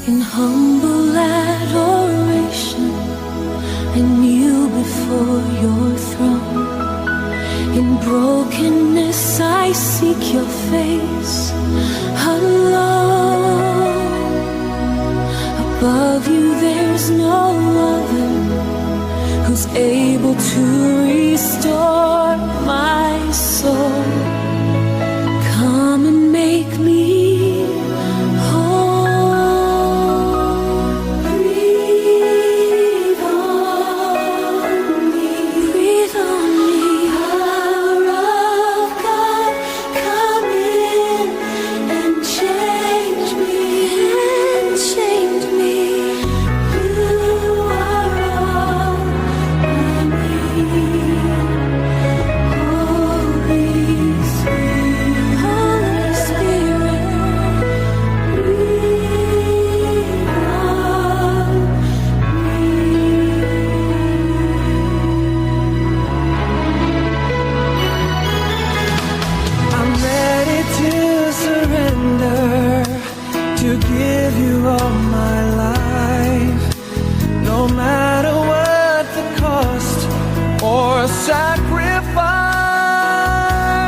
In humble adoration, I kneel before your throne. In brokenness, I seek your face alone. Above you, there's no other who's able to restore my soul. Come and make me whole. Breathe on me, breathe on me. Power of God, come in and change me, and change me. You are all I need. Holy Spirit, Holy Spirit, breathe on I'm ready to surrender, to give you all my life, no matter what the cost or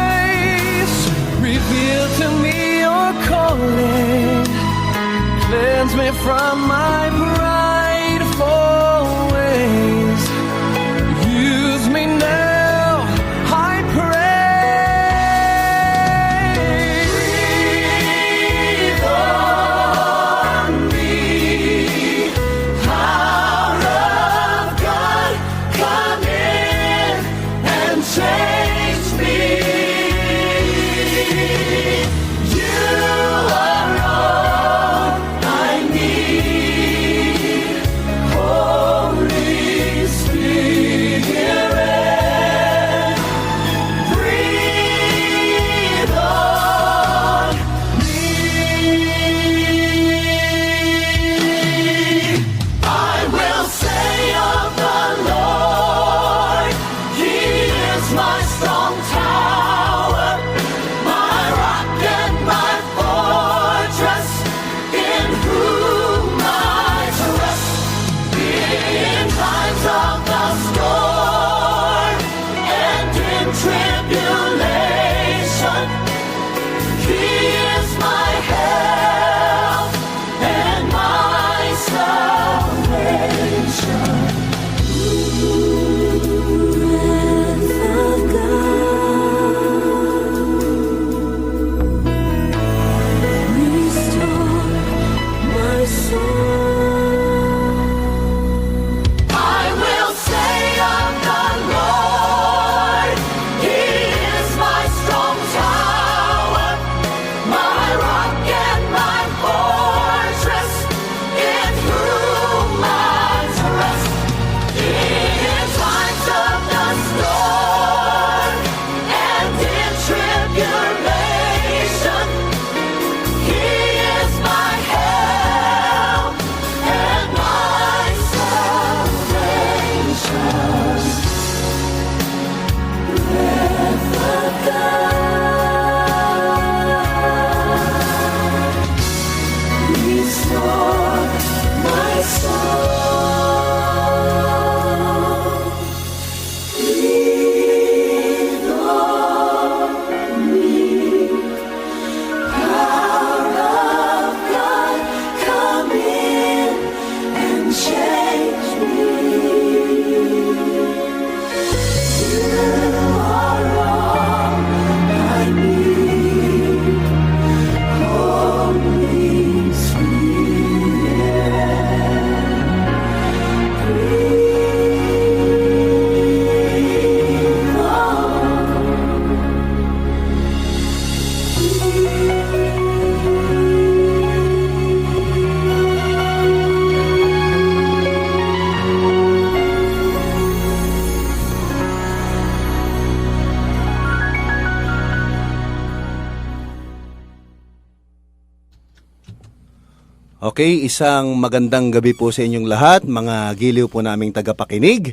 sacrifice. Reveal to me your calling, cleanse me from my prideful ways. Use me now, I pray. Breathe on me, power of God, come in and change me. You are all I need. Holy Spirit, breathe on me. I will say of the Lord, He is my strong tower, my rock and my fortress, in whom I trust. In times of the storm and in tribulation, He is my help and my salvation. breath of God, restore my soul. I will say of the Lord, He is my strong tower, my rock and my fortress, in whom I trust. In times of the storm and in tribulation, He is my help and my salvation. Breath of God, restore my soul. Breathe on me, power of God, come in and change me. You are all I need. Holy Spirit, breathe Okay, isang magandang gabi po sa inyong lahat, mga giliw po naming tagapakinig.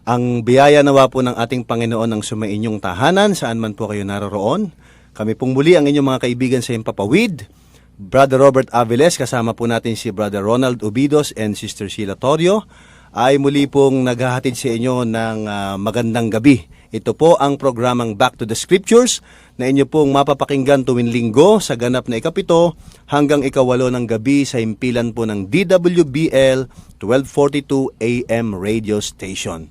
Ang biyaya nawa po ng ating Panginoon ang sumainyong tahanan, saan man po kayo naroroon. Kami pong muli ang inyong mga kaibigan sa Himpapawid. Brother Robert Aviles, kasama po natin si Brother Ronald Ubidos and Sister Sheila Torio, ay muli pong naghahatid sa inyo ng magandang gabi. Ito po ang programang Back to the Scriptures na inyo pong mapapakinggan tuwing linggo sa ganap na ikapito hanggang ikawalo ng gabi sa himpilan po ng DWBL 1242 AM radio station.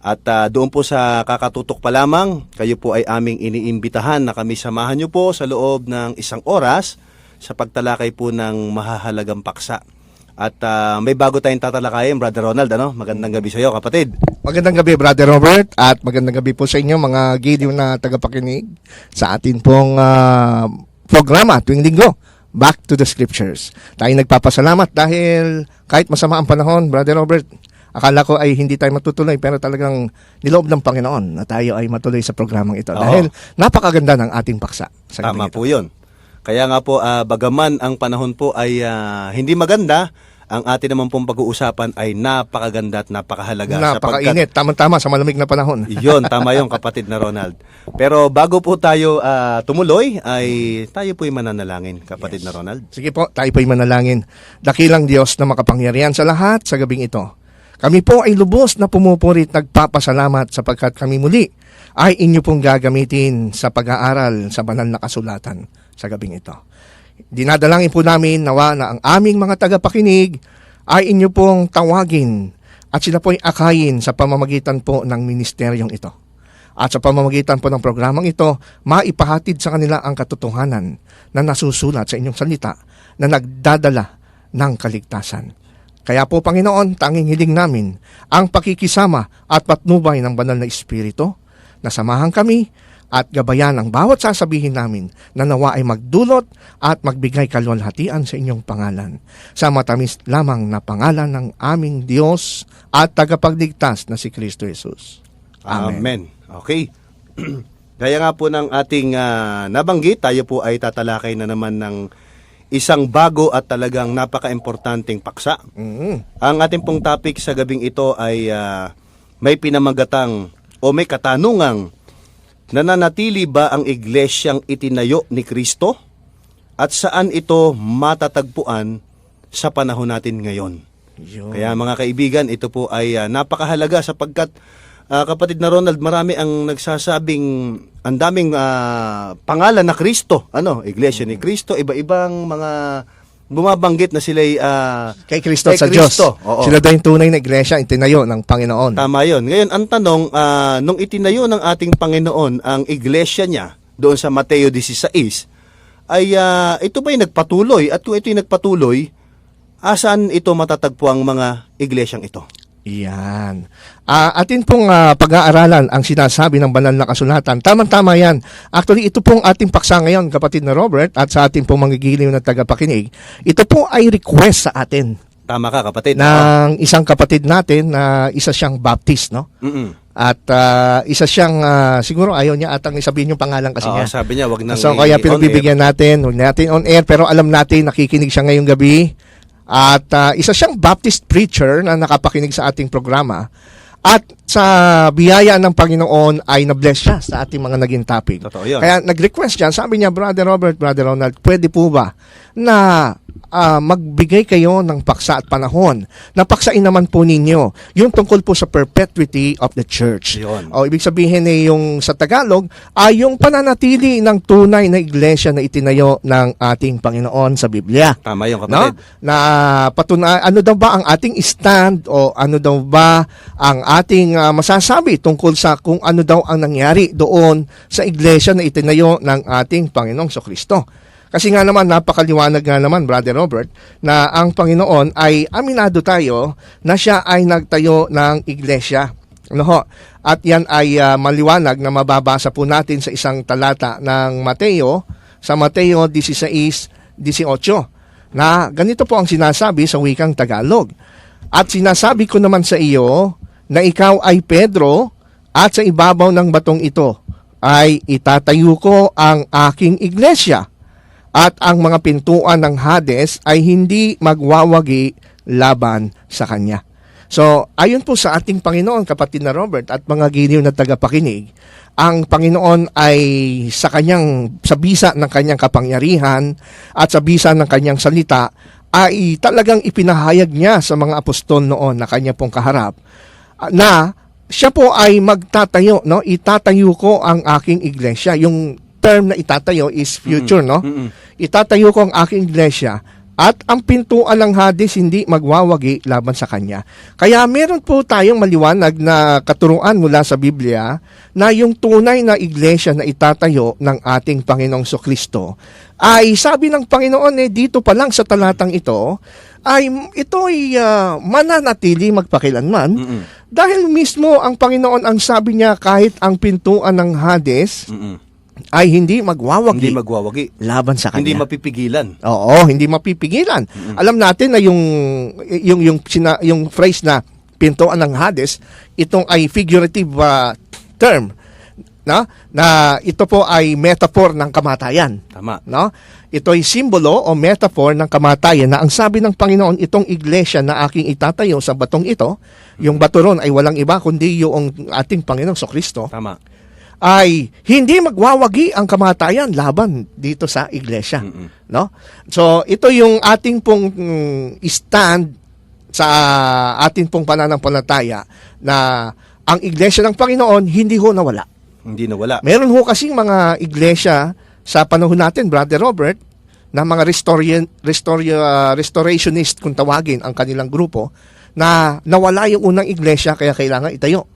At doon po sa kakatutok pa lamang, kayo po ay aming iniimbitahan na kami samahan nyo po sa loob ng 1 oras sa pagtalakay po ng mahahalagang paksa. At may bago tayong tatalakayin, Brother Ronald, ano? Magandang gabi sa iyo, kapatid. Magandang gabi, Brother Robert, at magandang gabi po sa inyo, mga giliw na tagapakinig sa atin pong programa tuwing linggo, Back to the Scriptures. Tayo nagpapasalamat dahil kahit masama ang panahon, Brother Robert, akala ko ay hindi tayo matutuloy, pero talagang niloob ng Panginoon na tayo ay matuloy sa programang ito. Oo. Dahil napakaganda ng ating paksa sa Tama gabing ito. po yun. Kaya nga po, bagaman ang panahon po ay hindi maganda, ang atin naman pong pag-uusapan ay napakaganda at napakahalaga. Napakainit, tama-tama sa malamig na panahon. Yun, tama yung kapatid na Ronald. Pero bago po tayo tumuloy, ay tayo po'y mananalangin, kapatid na Ronald. Sige po, tayo po'y manalangin. Dakilang Diyos na makapangyarihan sa lahat sa gabing ito. Kami po ay lubos na pumupuri at nagpapasalamat sapagkat kami muli ay inyo pong gagamitin sa pag-aaral sa banal na kasulatan sa gabing ito. Dinadalangin po namin nawa na ang aming mga tagapakinig ay inyo pong tawagin at sila po'y akayin sa pamamagitan po ng ministeryong ito. At sa pamamagitan po ng programang ito, maipahatid sa kanila ang katotohanan na nasusulat sa inyong salita na nagdadala ng kaligtasan. Kaya po, Panginoon, tanging hiling namin ang pakikisama at patnubay ng banal na Espiritu na samahan kami at gabayan ang bawat sasabihin namin na nawa ay magdulot at magbigay kaluwalhatian sa inyong pangalan. Sa matamis lamang na pangalan ng aming Diyos at tagapagligtas na si Kristo Jesus. Amen. Amen. Okay. Gaya nga po ng ating nabanggit, tayo po ay tatalakay na naman ng isang bago at talagang napaka-importanteng paksa. Ang ating pong topic sa gabing ito ay may pinamagatang o may katanungang, nananatili ba ang iglesyang itinayo ni Kristo? At saan ito matatagpuan sa panahon natin ngayon? Yun. Kaya mga kaibigan, ito po ay napakahalaga sapagkat kapatid na Ronald, marami ang nagsasabing ang daming pangalan na Kristo. Iglesia ni Kristo, iba-ibang mga bumabanggit na sila'y Kay Kristo at sa Diyos. Oo. Sila daw yung tunay na iglesia, itinayo ng Panginoon. Tama yun. Ngayon, ang tanong, nung itinayo ng ating Panginoon ang iglesia niya doon sa Mateo 16, ay ito ba'y nagpatuloy? At kung ito'y nagpatuloy, saan ito matatagpo ang mga iglesyang ito? Yan. Atin pong pag-aaralan ang sinasabi ng banal na kasulatan. Tama-tama yan. Actually, ito pong ating paksa ngayon, kapatid na Robert, at sa ating pong manggigiliw na tagapakinig, ito po ay request sa atin Tama ka, kapatid. ng isang kapatid natin na isa siyang Baptist, no? Mm-mm. At isa siyang, siguro ayaw niya atang isabihin yung pangalan kasi Oo, niya. sabi niya, wag nang So, kaya pinagbibigyan natin, huwag natin on air, pero alam natin, nakikinig siya ngayong gabi. At isa siyang Baptist preacher na nakapakinig sa ating programa. At sa biyaya ng Panginoon ay na-bless siya sa ating mga naging topic. Totoo yun. Kaya nag-request siya, sabi niya, Brother Robert, Brother Ronald, pwede po ba na magbigay kayo ng paksa at panahon na paksain naman po ninyo yung tungkol po sa perpetuity of the church. Yun. O ibig sabihin yung sa Tagalog ay yung pananatili ng tunay na iglesia na itinayo ng ating Panginoon sa Biblia. Tama yung No? kapatid. Na ano daw ba ang ating stand o ano daw ba ang ating masasabi tungkol sa kung ano daw ang nangyari doon sa iglesia na itinayo ng ating Panginoong Kristo. Kasi nga naman, napakaliwanag nga naman, Brother Robert, na ang Panginoon ay aminado tayo na siya ay nagtayo ng iglesia. Ano ho? At yan ay maliwanag na mababasa po natin sa isang talata ng Mateo, sa Mateo 16:18, na ganito po ang sinasabi sa wikang Tagalog. At sinasabi ko naman sa iyo na ikaw ay Pedro at sa ibabaw ng batong ito ay itatayo ko ang aking iglesia. At ang mga pintuan ng Hades ay hindi magwawagi laban sa kanya. So, ayon po sa ating Panginoon, kapatid na Robert, at mga giliw na tagapakinig, ang Panginoon ay sa bisa ng kanyang kapangyarihan at sa bisa ng kanyang salita, ay talagang ipinahayag niya sa mga apostol noon na kanya pong kaharap, na siya po ay magtatayo, no? Itatayo ko ang aking iglesia. Yung term na itatayo is future, no? Itatayo ko ang aking iglesia at ang pintuan ng Hades hindi magwawagi laban sa kanya. Kaya meron po tayong maliwanag na katuruan mula sa Biblia na yung tunay na iglesia na itatayo ng ating Panginoong Kristo ay sabi ng Panginoon dito pa lang sa talatang ito ay ito'y mananatili magpakilanman dahil mismo ang Panginoon ang sabi niya kahit ang pintuan ng Hades ay hindi magwawagi. Hindi magwawagi. Laban sa kanya. Hindi mapipigilan. Oo, hindi mapipigilan. Alam natin na yung phrase na pintuan ng Hades, itong ay figurative term, no? Na ito po ay metaphor ng kamatayan. Tama. No? Ito ay simbolo o metaphor ng kamatayan na ang sabi ng Panginoon, itong iglesia na aking itatayo sa batong ito, yung bato ron ay walang iba kundi yung ating Panginoong Kristo. Tama. Ay hindi magwawagi ang kamatayan laban dito sa iglesia, no? So ito yung ating pong stand sa ating pong pananampalataya na ang iglesia ng Panginoon hindi ho nawala. Hindi nawala. Meron ho kasing mga iglesia sa panahon natin, Brother Robert, na mga restorationist kung tawagin ang kanilang grupo, na nawala yung unang iglesia kaya kailangan itayo.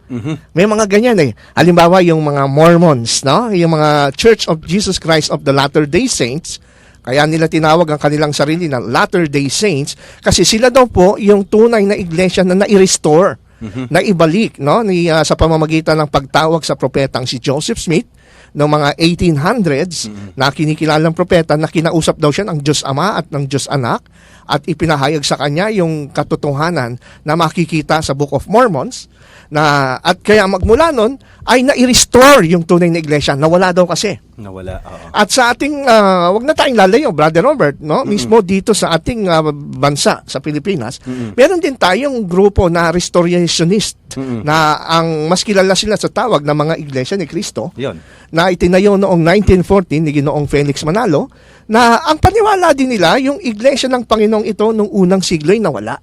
May mga ganyan Halimbawa yung mga Mormons, no? Yung mga Church of Jesus Christ of the Latter-day Saints, kaya nila tinawag ang kanilang sarili na Latter-day Saints kasi sila daw po yung tunay na iglesia na nai-restore, na ibalik, no? Sa pamamagitan ng pagtawag sa propetang si Joseph Smith noong mga 1800s na kinikilalang propeta na kinausap daw siya ng Diyos Ama at ng Diyos Anak at ipinahayag sa kanya yung katotohanan na makikita sa Book of Mormons na at kaya magmula nun ay nai-restore yung tunay na iglesia. Nawala daw kasi. Nawala, oo. At sa ating, wag na tayong lalayo, Brother Robert, no? Mismo dito sa ating bansa, sa Pilipinas, meron din tayong grupo na restorationist na ang mas kilala sila sa tawag na mga iglesia ni Cristo Yun. na itinayo noong 1914 ni Ginoong Felix Manalo na ang paniwala din nila yung iglesia ng Panginoong ito nung unang siglo ay nawala.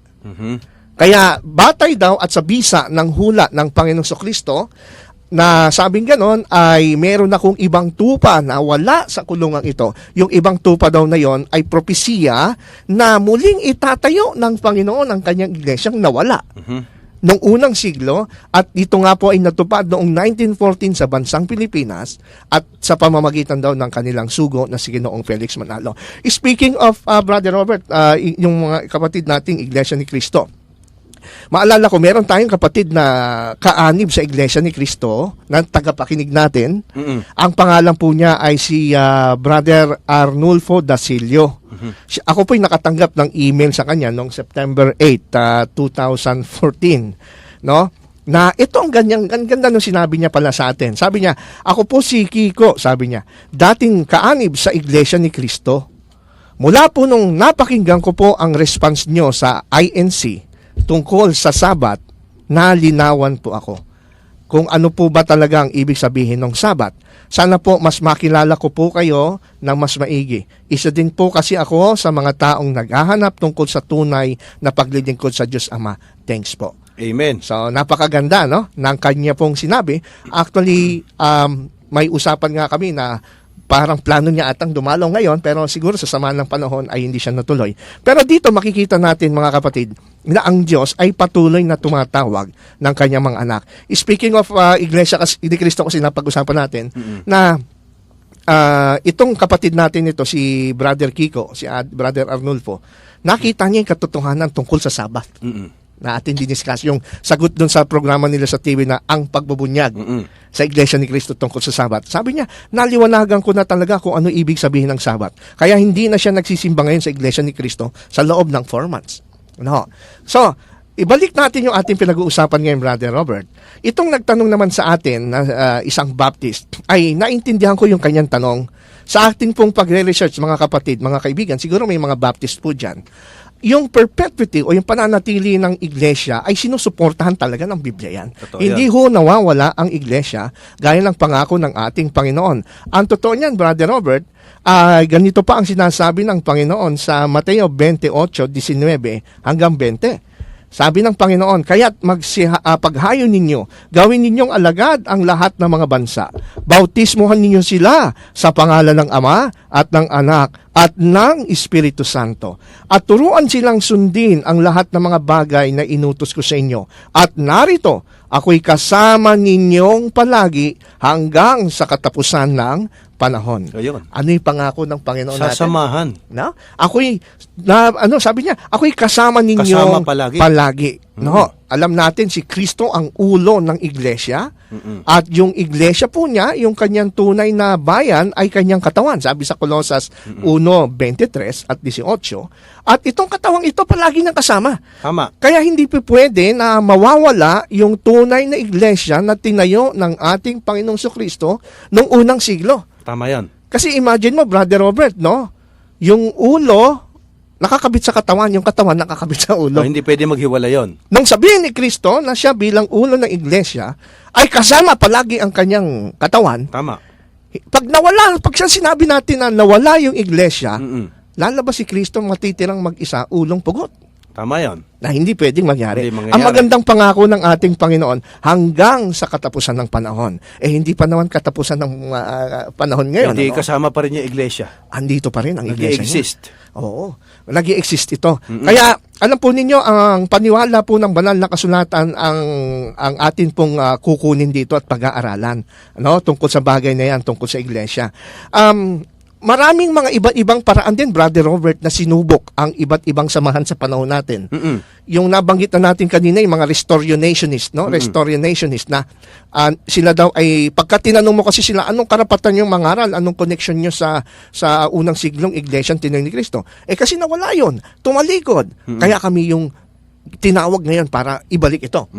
Kaya batay daw at sa bisa ng hula ng Panginoong Kristo na sabing ganon ay meron akong ibang tupa na wala sa kulungang ito. Yung ibang tupa daw na yon ay propesiya na muling itatayo ng Panginoon ang kanyang iglesyang nawala noong unang siglo at ito nga po ay natupad noong 1914 sa bansang Pilipinas at sa pamamagitan daw ng kanilang sugo na si Ginoong Felix Manalo. Speaking of Brother Robert, yung mga kapatid nating Iglesia ni Cristo, maalala ko, meron tayong kapatid na kaanib sa Iglesia ni Cristo na tagapakinig natin. Ang pangalan po niya ay si Brother Arnulfo Dasilio. Ako po'y nakatanggap ng email sa kanya noong September 8, 2014. No? Na ito ang ganda nung sinabi niya pala sa atin. Sabi niya, ako po si Kiko, sabi niya, dating kaanib sa Iglesia ni Cristo. Mula po nung napakinggan ko po ang response niyo sa INC, tungkol sa Sabat, nalinawan po ako kung ano po ba talaga ang ibig sabihin ng Sabat. Sana po mas makilala ko po kayo ng mas maigi. Isa din po kasi ako sa mga taong naghahanap tungkol sa tunay na paglilingkod sa Diyos Ama. Thanks po. Amen. So, napakaganda, no? Ng kanya pong sinabi. Actually, may usapan nga kami na parang plano niya atang dumalaw ngayon, pero siguro sa sama ng panahon ay hindi siya natuloy. Pero dito makikita natin, mga kapatid, na ang Diyos ay patuloy na tumatawag ng kanyang mga anak. Speaking of Iglesia ni Cristo, kasi napag-usapan natin, na itong kapatid natin ito, si Brother Kiko, si Brother Arnulfo, nakita niya yung katotohanan tungkol sa Sabat. Na atin diniscuss yung sagot dun sa programa nila sa TV na ang pagbubunyag sa Iglesia ni Cristo tungkol sa Sabat. Sabi niya, naliwanagan ko na talaga kung ano ibig sabihin ng Sabat. Kaya hindi na siya nagsisimba ngayon sa Iglesia ni Cristo sa loob ng 4 months. No. So, ibalik natin yung ating pinag-uusapan ngayon, Brother Robert. Itong nagtanong naman sa atin na isang Baptist, ay naintindihan ko yung kanyang tanong. Sa ating pong pagre-research, mga kapatid, mga kaibigan, siguro may mga Baptist po dyan. yung perpetuity o yung pananatili ng iglesia ay sinusuportahan talaga ng Biblia yan. Totoo Hindi ho nawawala ang iglesia gaya ng pangako ng ating Panginoon. Ang totoo niyan, Brother Robert, ganito pa ang sinasabi ng Panginoon sa Mateo 28:19 hanggang 20. Sabi ng Panginoon, kaya't paghayo ninyo, gawin ninyong alagad ang lahat ng mga bansa. Bautismuhan ninyo sila sa pangalan ng Ama at ng Anak at ng Espiritu Santo. At turuan silang sundin ang lahat ng mga bagay na inutos ko sa inyo. At narito, ako'y kasama ninyong palagi hanggang sa katapusan ng panahon. Ayun. Ano yung pangako ng Panginoon natin? Sasamahan. No? Sabi niya, ako'y kasama ninyo Kasama palagi. No? Alam natin si Kristo ang ulo ng iglesia at yung iglesia po niya, yung kanyang tunay na bayan ay kanyang katawan. Sabi sa Colosas 1:23 at 18. At itong katawang ito palagi niyang kasama. Tama. Kaya hindi po pwede na mawawala yung tunay na iglesia na tinayo ng ating Panginoong Kristo noong unang siglo. Tama yan. Kasi imagine mo, Brother Robert, no? Yung ulo, nakakabit sa katawan, yung katawan nakakabit sa ulo. Hindi pwede maghiwala yon. Nang sabihin ni Kristo na siya bilang ulo ng iglesia, ay kasama palagi ang kanyang katawan. Tama. Pag siya sinabi natin na nawala yung iglesia, Mm-mm. lalabas si Kristo matitirang mag-isa, ulong pugot. Tama yon. Na hindi pwedeng mangyari. Hindi mangyayari. Ang magandang pangako ng ating Panginoon hanggang sa katapusan ng panahon. Hindi pa naman katapusan ng panahon ngayon. Hindi ano? kasama pa rin yung iglesia. Andito pa rin ang iglesia niya. Nag-exist. Oo, nag-i-exist ito. Kaya, alam po ninyo, ang paniwala po ng banal na kasulatan ang atin pong kukunin dito at pag-aaralan. Tungkol sa bagay na yan, tungkol sa iglesia. Maraming mga iba't ibang paraan din, Brother Robert, na sinubok ang iba't ibang samahan sa panahon natin. Yung nabanggit na natin kanina, yung mga restorationist, no? Restorationist na sila daw ay, pagka tinanong mo kasi sila, anong karapatan yung mangaral, anong connection nyo sa unang siglong iglesia tinayo ni Kristo? Kasi nawala yun, tumalikod. Kaya kami yung tinawag ngayon para ibalik ito.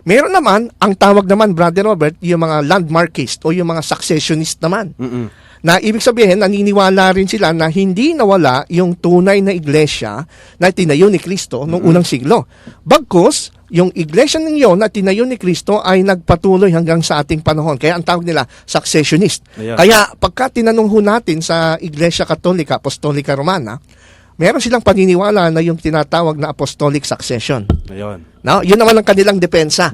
Meron naman, ang tawag naman, Brother Robert, yung mga landmarkist o yung mga successionist naman. Na ibig sabihin, naniniwala rin sila na hindi nawala yung tunay na iglesia na tinayo ni Kristo noong unang siglo. Bagkus, yung iglesia ninyo na tinayo ni Kristo ay nagpatuloy hanggang sa ating panahon. Kaya ang tawag nila, successionist. Ayan. Kaya pagka tinanong ho natin sa Iglesia Katolika, Apostolika Romana, meron silang paniniwala na yung tinatawag na apostolic succession. Ayun. No? Yun naman ang kanilang depensa.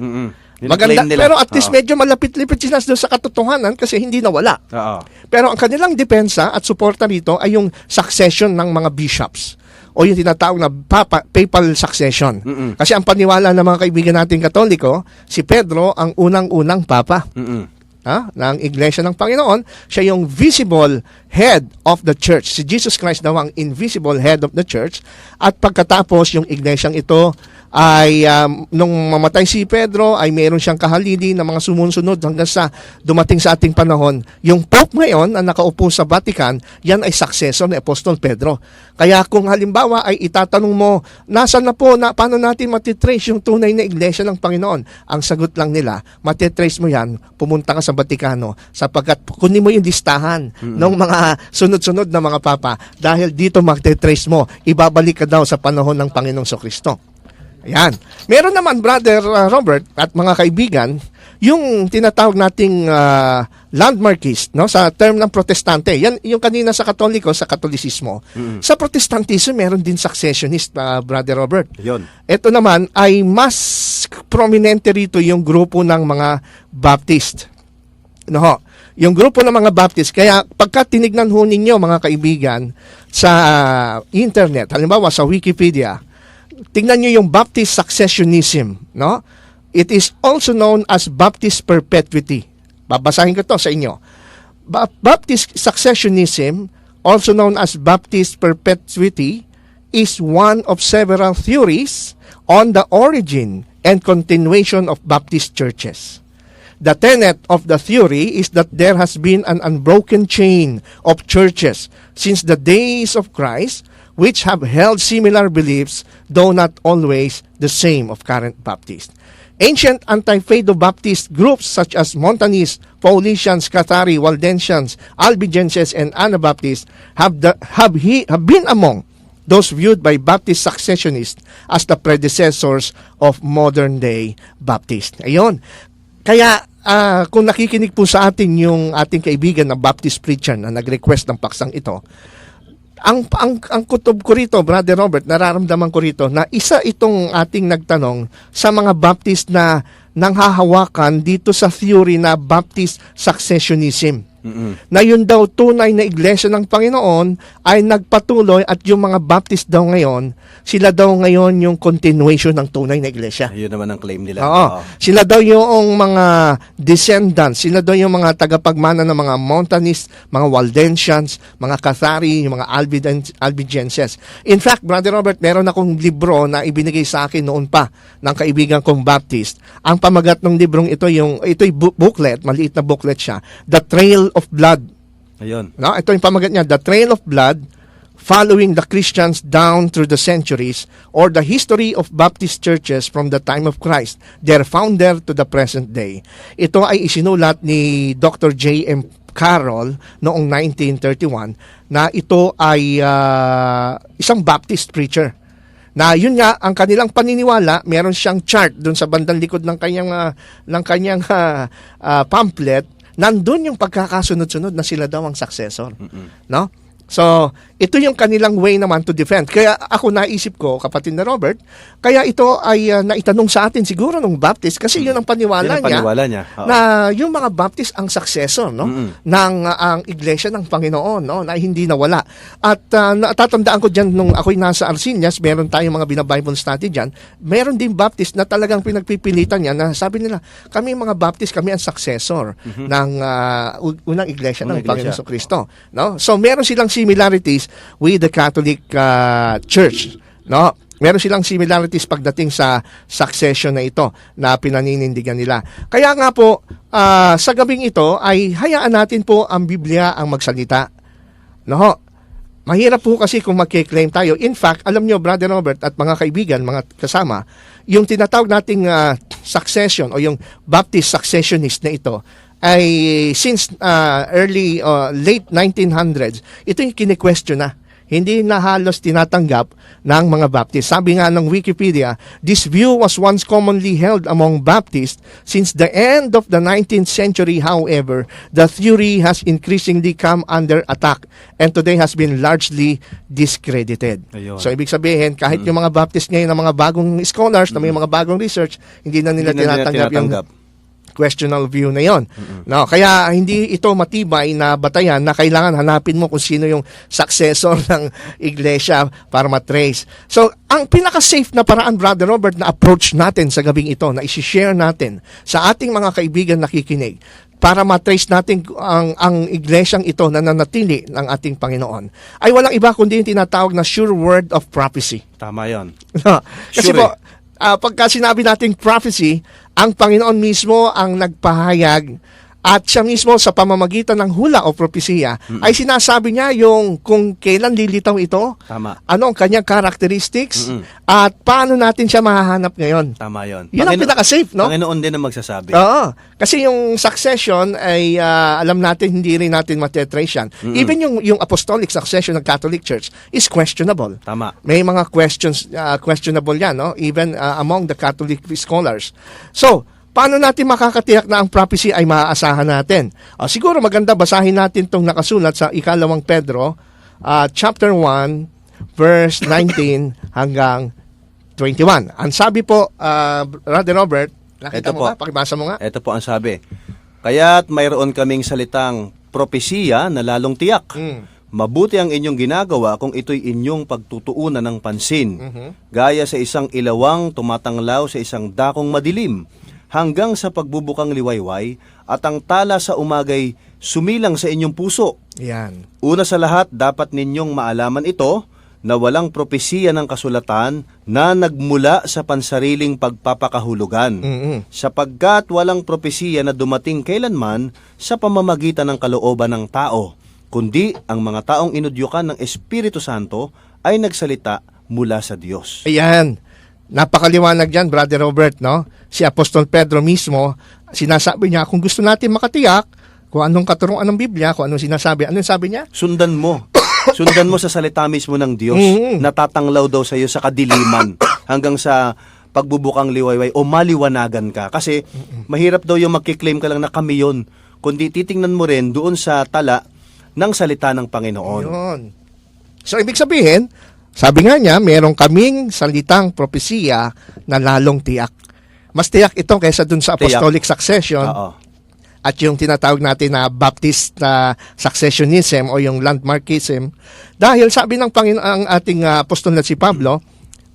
Maganda, Nila. pero at least medyo malapit-lipit sila doon sa katotohanan kasi hindi nawala. Oo. Pero ang kanilang depensa at suporta rito ay yung succession ng mga bishops o yung tinatawag na papal succession. Kasi ang paniwala ng mga kaibigan nating Katoliko, si Pedro ang unang-unang papa ng Iglesia ng Panginoon. Siya yung visible head of the church. Si Jesus Christ daw ang invisible head of the church. At pagkatapos yung iglesyang ito ay nung mamatay si Pedro ay meron siyang kahalili na mga sumunod hanggang sa dumating sa ating panahon. Yung Pope ngayon na nakaupo sa Vatican, yan ay successor ni Apostol Pedro. Kaya kung halimbawa ay itatanong mo, nasan na po, paano natin matitrace yung tunay na iglesia ng Panginoon? Ang sagot lang nila, matitrace mo yan, pumunta ka sa Vaticano sapagkat kunin mo yung listahan ng mga sunod-sunod na mga papa dahil dito matitrace mo, ibabalik ka daw sa panahon ng Panginoong Kristo. Ayan. Meron naman, Brother Robert at mga kaibigan, yung tinatawag nating landmarkist, no, sa term ng protestante. Yan yung kanina sa Katoliko, sa Katolisismo. Sa protestantismo, meron din successionist, Brother Robert. Yun. Ito naman ay mas prominente rito yung grupo ng mga Baptist. No, yung grupo ng mga Baptist. Kaya pagka tinignan ho ninyo, mga kaibigan, sa internet, halimbawa sa Wikipedia, tingnan nyo yung Baptist successionism, no? It is also known as Baptist perpetuity. Babasahin ko to sa inyo. Baptist successionism, also known as Baptist perpetuity, is one of several theories on the origin and continuation of Baptist churches. The tenet of the theory is that there has been an unbroken chain of churches since the days of Christ, which have held similar beliefs, though not always the same of current Baptists. Ancient anti-Fado-Baptist groups such as Montanists, Paulicians, Cathari, Waldensians, Albigenses, and Anabaptists have been among those viewed by Baptist successionists as the predecessors of modern-day Baptist. Ayun. Kaya, kung nakikinig po sa atin yung ating kaibigan na Baptist preacher na nag-request ng paksang ito, ang kutob ko rito, Brother Robert, nararamdaman ko rito na isa itong ating nagtanong sa mga Baptist na nanghahawakan dito sa theory na Baptist successionism. Na yun daw tunay na iglesia ng Panginoon ay nagpatuloy at yung mga Baptist daw ngayon, sila daw ngayon yung continuation ng tunay na iglesia. Yun naman ang claim nila. Oo. Sila daw yung mga descendants, sila daw yung mga tagapagmana ng mga Montanists, mga Waldensians, mga Cathari, yung mga Albigenses. In fact, Brother Robert, meron akong libro na ibinigay sa akin noon pa ng kaibigan kong Baptist. Ang pamagat ng librong ito'y booklet, maliit na booklet siya, The Trail of Blood. Ayun. No, ito yung pamagat niya, The Trail of Blood, Following the Christians Down Through the Centuries, or the History of Baptist Churches from the Time of Christ, their founder to the present day. Ito ay isinulat ni Dr. J.M. Carroll noong 1931 na ito ay isang Baptist preacher. Na yun nga, ang kanilang paniniwala, meron siyang chart doon sa bandang likod ng kanyang pamphlet. Nandun yung pagkakasunod-sunod na sila daw ang successor. No? So, ito yung kanilang way naman to defend. Kaya ako naisip ko, kapatid na Robert, kaya ito ay naitanong sa atin siguro ng Baptist kasi yun ang paniwala, niya. Oo. Na yung mga Baptist ang successor, no? ng ang iglesia ng Panginoon, no? Na hindi nawala. At natatandaan ko diyan nung ako'y nasa Arcillas, meron tayong mga bina-Bible study diyan. Meron din Baptist na talagang pinagpipilitan niya na sabi nila, kami mga Baptist, kami ang successor ng unang iglesia ng Panginoon Jesucristo, no? So meron silang similarities with the Catholic Church, no? Meron silang similarities pagdating sa succession na ito na pinaninindigan nila. Kaya nga po, sa gabing ito ay hayaan natin po ang Biblia ang magsalita. No? Mahirap po kasi kung magkiklaim tayo. In fact, alam nyo, Brother Robert at mga kaibigan, mga kasama, yung tinatawag nating succession o yung Baptist successionist na ito, ay since late 1900s, ito yung kine-question na. Hindi na halos tinatanggap ng mga Baptist. Sabi nga ng Wikipedia, this view was once commonly held among Baptists. Since the end of the 19th century, however, the theory has increasingly come under attack and today has been largely discredited. Ayun. So, ibig sabihin, kahit yung mga Baptist ngayon, ng mga bagong scholars, na may mga bagong research, hindi na nila tinatanggap yung questionable view na yon. No, kaya hindi ito matibay na batayan na kailangan hanapin mo kung sino yung successor ng iglesia para matrace. So, ang pinaka-safe na paraan, Brother Robert, na approach natin sa gabing ito, na isi-share natin sa ating mga kaibigan nakikinig, para matrace natin ang iglesyang ito na nanatili ng ating Panginoon, ay walang iba kundi yung tinatawag na sure word of prophecy. Tama yon. No, kasi Sure. po, pagka sinabi nating prophecy, ang Panginoon mismo ang nagpahayag at siya mismo sa pamamagitan ng hula o propesiya ay sinasabi niya yung kung kailan lilitaw ito, Tama. ano ang kanyang characteristics, at paano natin siya mahahanap ngayon. Tama yon. Yun ang pinaka-safe, no? Panginoon din ang magsasabi. Oo. Kasi yung succession ay alam natin, hindi rin natin matetrace yan. Even yung apostolic succession ng Catholic Church is questionable. Tama. May mga questionable yan, no? Even among the Catholic scholars. So, paano natin makakatiyak na ang prophecy ay maaasahan natin? Siguro maganda basahin natin itong nakasulat sa 2 Pedro, chapter 1, verse 19 hanggang 21. Ang sabi po, Brother Robert, nakita Ito mo po. ba? Pakibasa mo nga. Ito po ang sabi. Kaya't mayroon kaming salitang propesiya na lalong tiyak. Mabuti ang inyong ginagawa kung ito'y inyong pagtutuunan ng pansin. Gaya sa isang ilawang tumatanglaw sa isang dakong madilim, hanggang sa pagbubukang liwayway at ang tala sa umagay sumilang sa inyong puso. Yan. Una sa lahat, dapat ninyong maalaman ito na walang propesiya ng kasulatan na nagmula sa pansariling pagpapakahulugan, sapagkat walang propesiya na dumating kailanman sa pamamagitan ng kalooban ng tao, kundi ang mga taong inudyukan ng Espiritu Santo ay nagsalita mula sa Diyos. Ayan. Napakaliwanag dyan, Brother Robert, no? Si Apostol Pedro mismo, sinasabi niya, kung gusto natin makatiyak kung anong katuruan ng Biblia, kung anong sinasabi, anong sabi niya? Sundan mo Sundan mo sa salita mismo ng Diyos. Natatanglaw daw sa iyo sa kadiliman hanggang sa pagbubukang liwayway o maliwanagan ka. Kasi mahirap daw yung magkiklaim ka lang na kami yun. Kundi titingnan mo rin doon sa tala ng salita ng Panginoon. Yun. So, ibig sabihin, sabi nga niya, meron kaming salitang propesiya na lalong tiyak. Mas tiyak ito kaysa dun sa apostolic succession. Oo. At yung tinatawag natin na Baptist successionism o yung landmarkism. Dahil sabi ng Panginoon, ang ating apostol na si Pablo,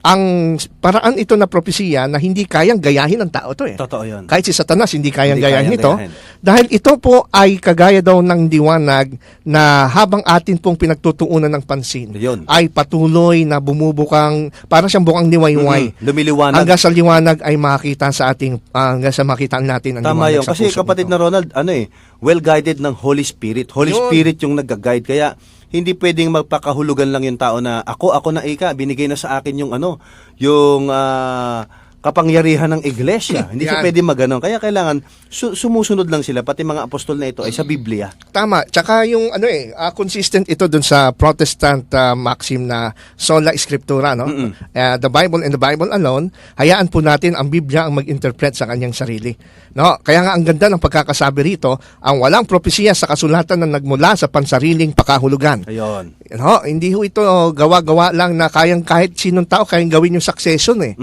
ang paraan ito na propesiya na hindi kayang gayahin ng tao to eh. Totoo yun. Kahit si Satanas hindi kayang Hindi gayahin kayang ito. gayahin. Dahil ito po ay kagaya daw ng diwanag na habang atin pong pinagtutuunan ng pansin, Yun. ay patuloy na bumubukang, para siyang bukang liwayway. Lumiliwanag. Hanggang sa liwanag ay makita sa ating, hanggang sa makita natin ang Tama liwanag yun. sa Kasi puso kapatid nito. na Ronald, well-guided ng Holy Spirit. Holy Yun. Spirit yung nag-guide. Kaya hindi pwedeng magpakahulugan lang yung tao na ako na binigay na sa akin yung yung kapangyarihan ng iglesia. Hindi siya Yan. pwede maganon. Kaya kailangan sumusunod lang sila. Pati mga apostol na ito ay sa Biblia. Tama. Tsaka yung consistent ito dun sa Protestant maxim na sola scriptura, no? The Bible and the Bible alone. Hayaan po natin ang Biblia ang mag-interpret sa kanyang sarili. No? Kaya nga ang ganda ng pagkakasabi rito, ang walang propesiya sa kasulatan na nagmula sa pansariling pakahulugan. Ayun. No? Hindi ho ito gawa-gawa lang na kayang kahit sinong tao kayang gawin yung succession eh.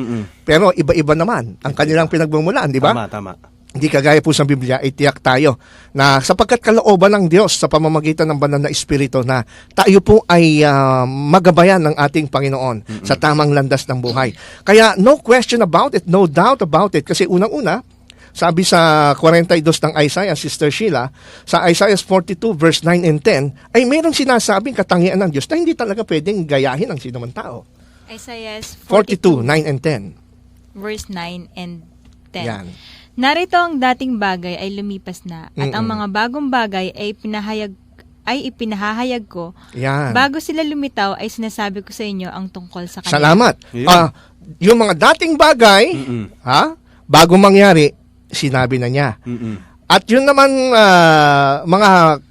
Pero iba-iba naman ang kanilang pinagmumulaan, di ba? Tama. Hindi kagaya po sa Biblia, itiyak tayo na sapagkat kalooban ng Diyos sa pamamagitan ng banal na Espiritu na tayo po ay magabayan ng ating Panginoon sa tamang landas ng buhay. Kaya no question about it, no doubt about it. Kasi unang-una, sabi sa 42 ng Isaiah, Sister Sheila, sa Isaiah 42 verse 9 and 10, ay mayroong sinasabing katangian ng Diyos na hindi talaga pwedeng gayahin ng sinumang tao. Isaiah 42, 9 and 10. verse 9 and 10. Yan. Narito ang dating bagay ay lumipas na at ang mga bagong bagay ay ipinahahayag ko. Yan. Bago sila lumitaw ay sinasabi ko sa inyo ang tungkol sa kanya. Salamat. Yun. Yung mga dating bagay, bago mangyari, sinabi na niya. At yun naman,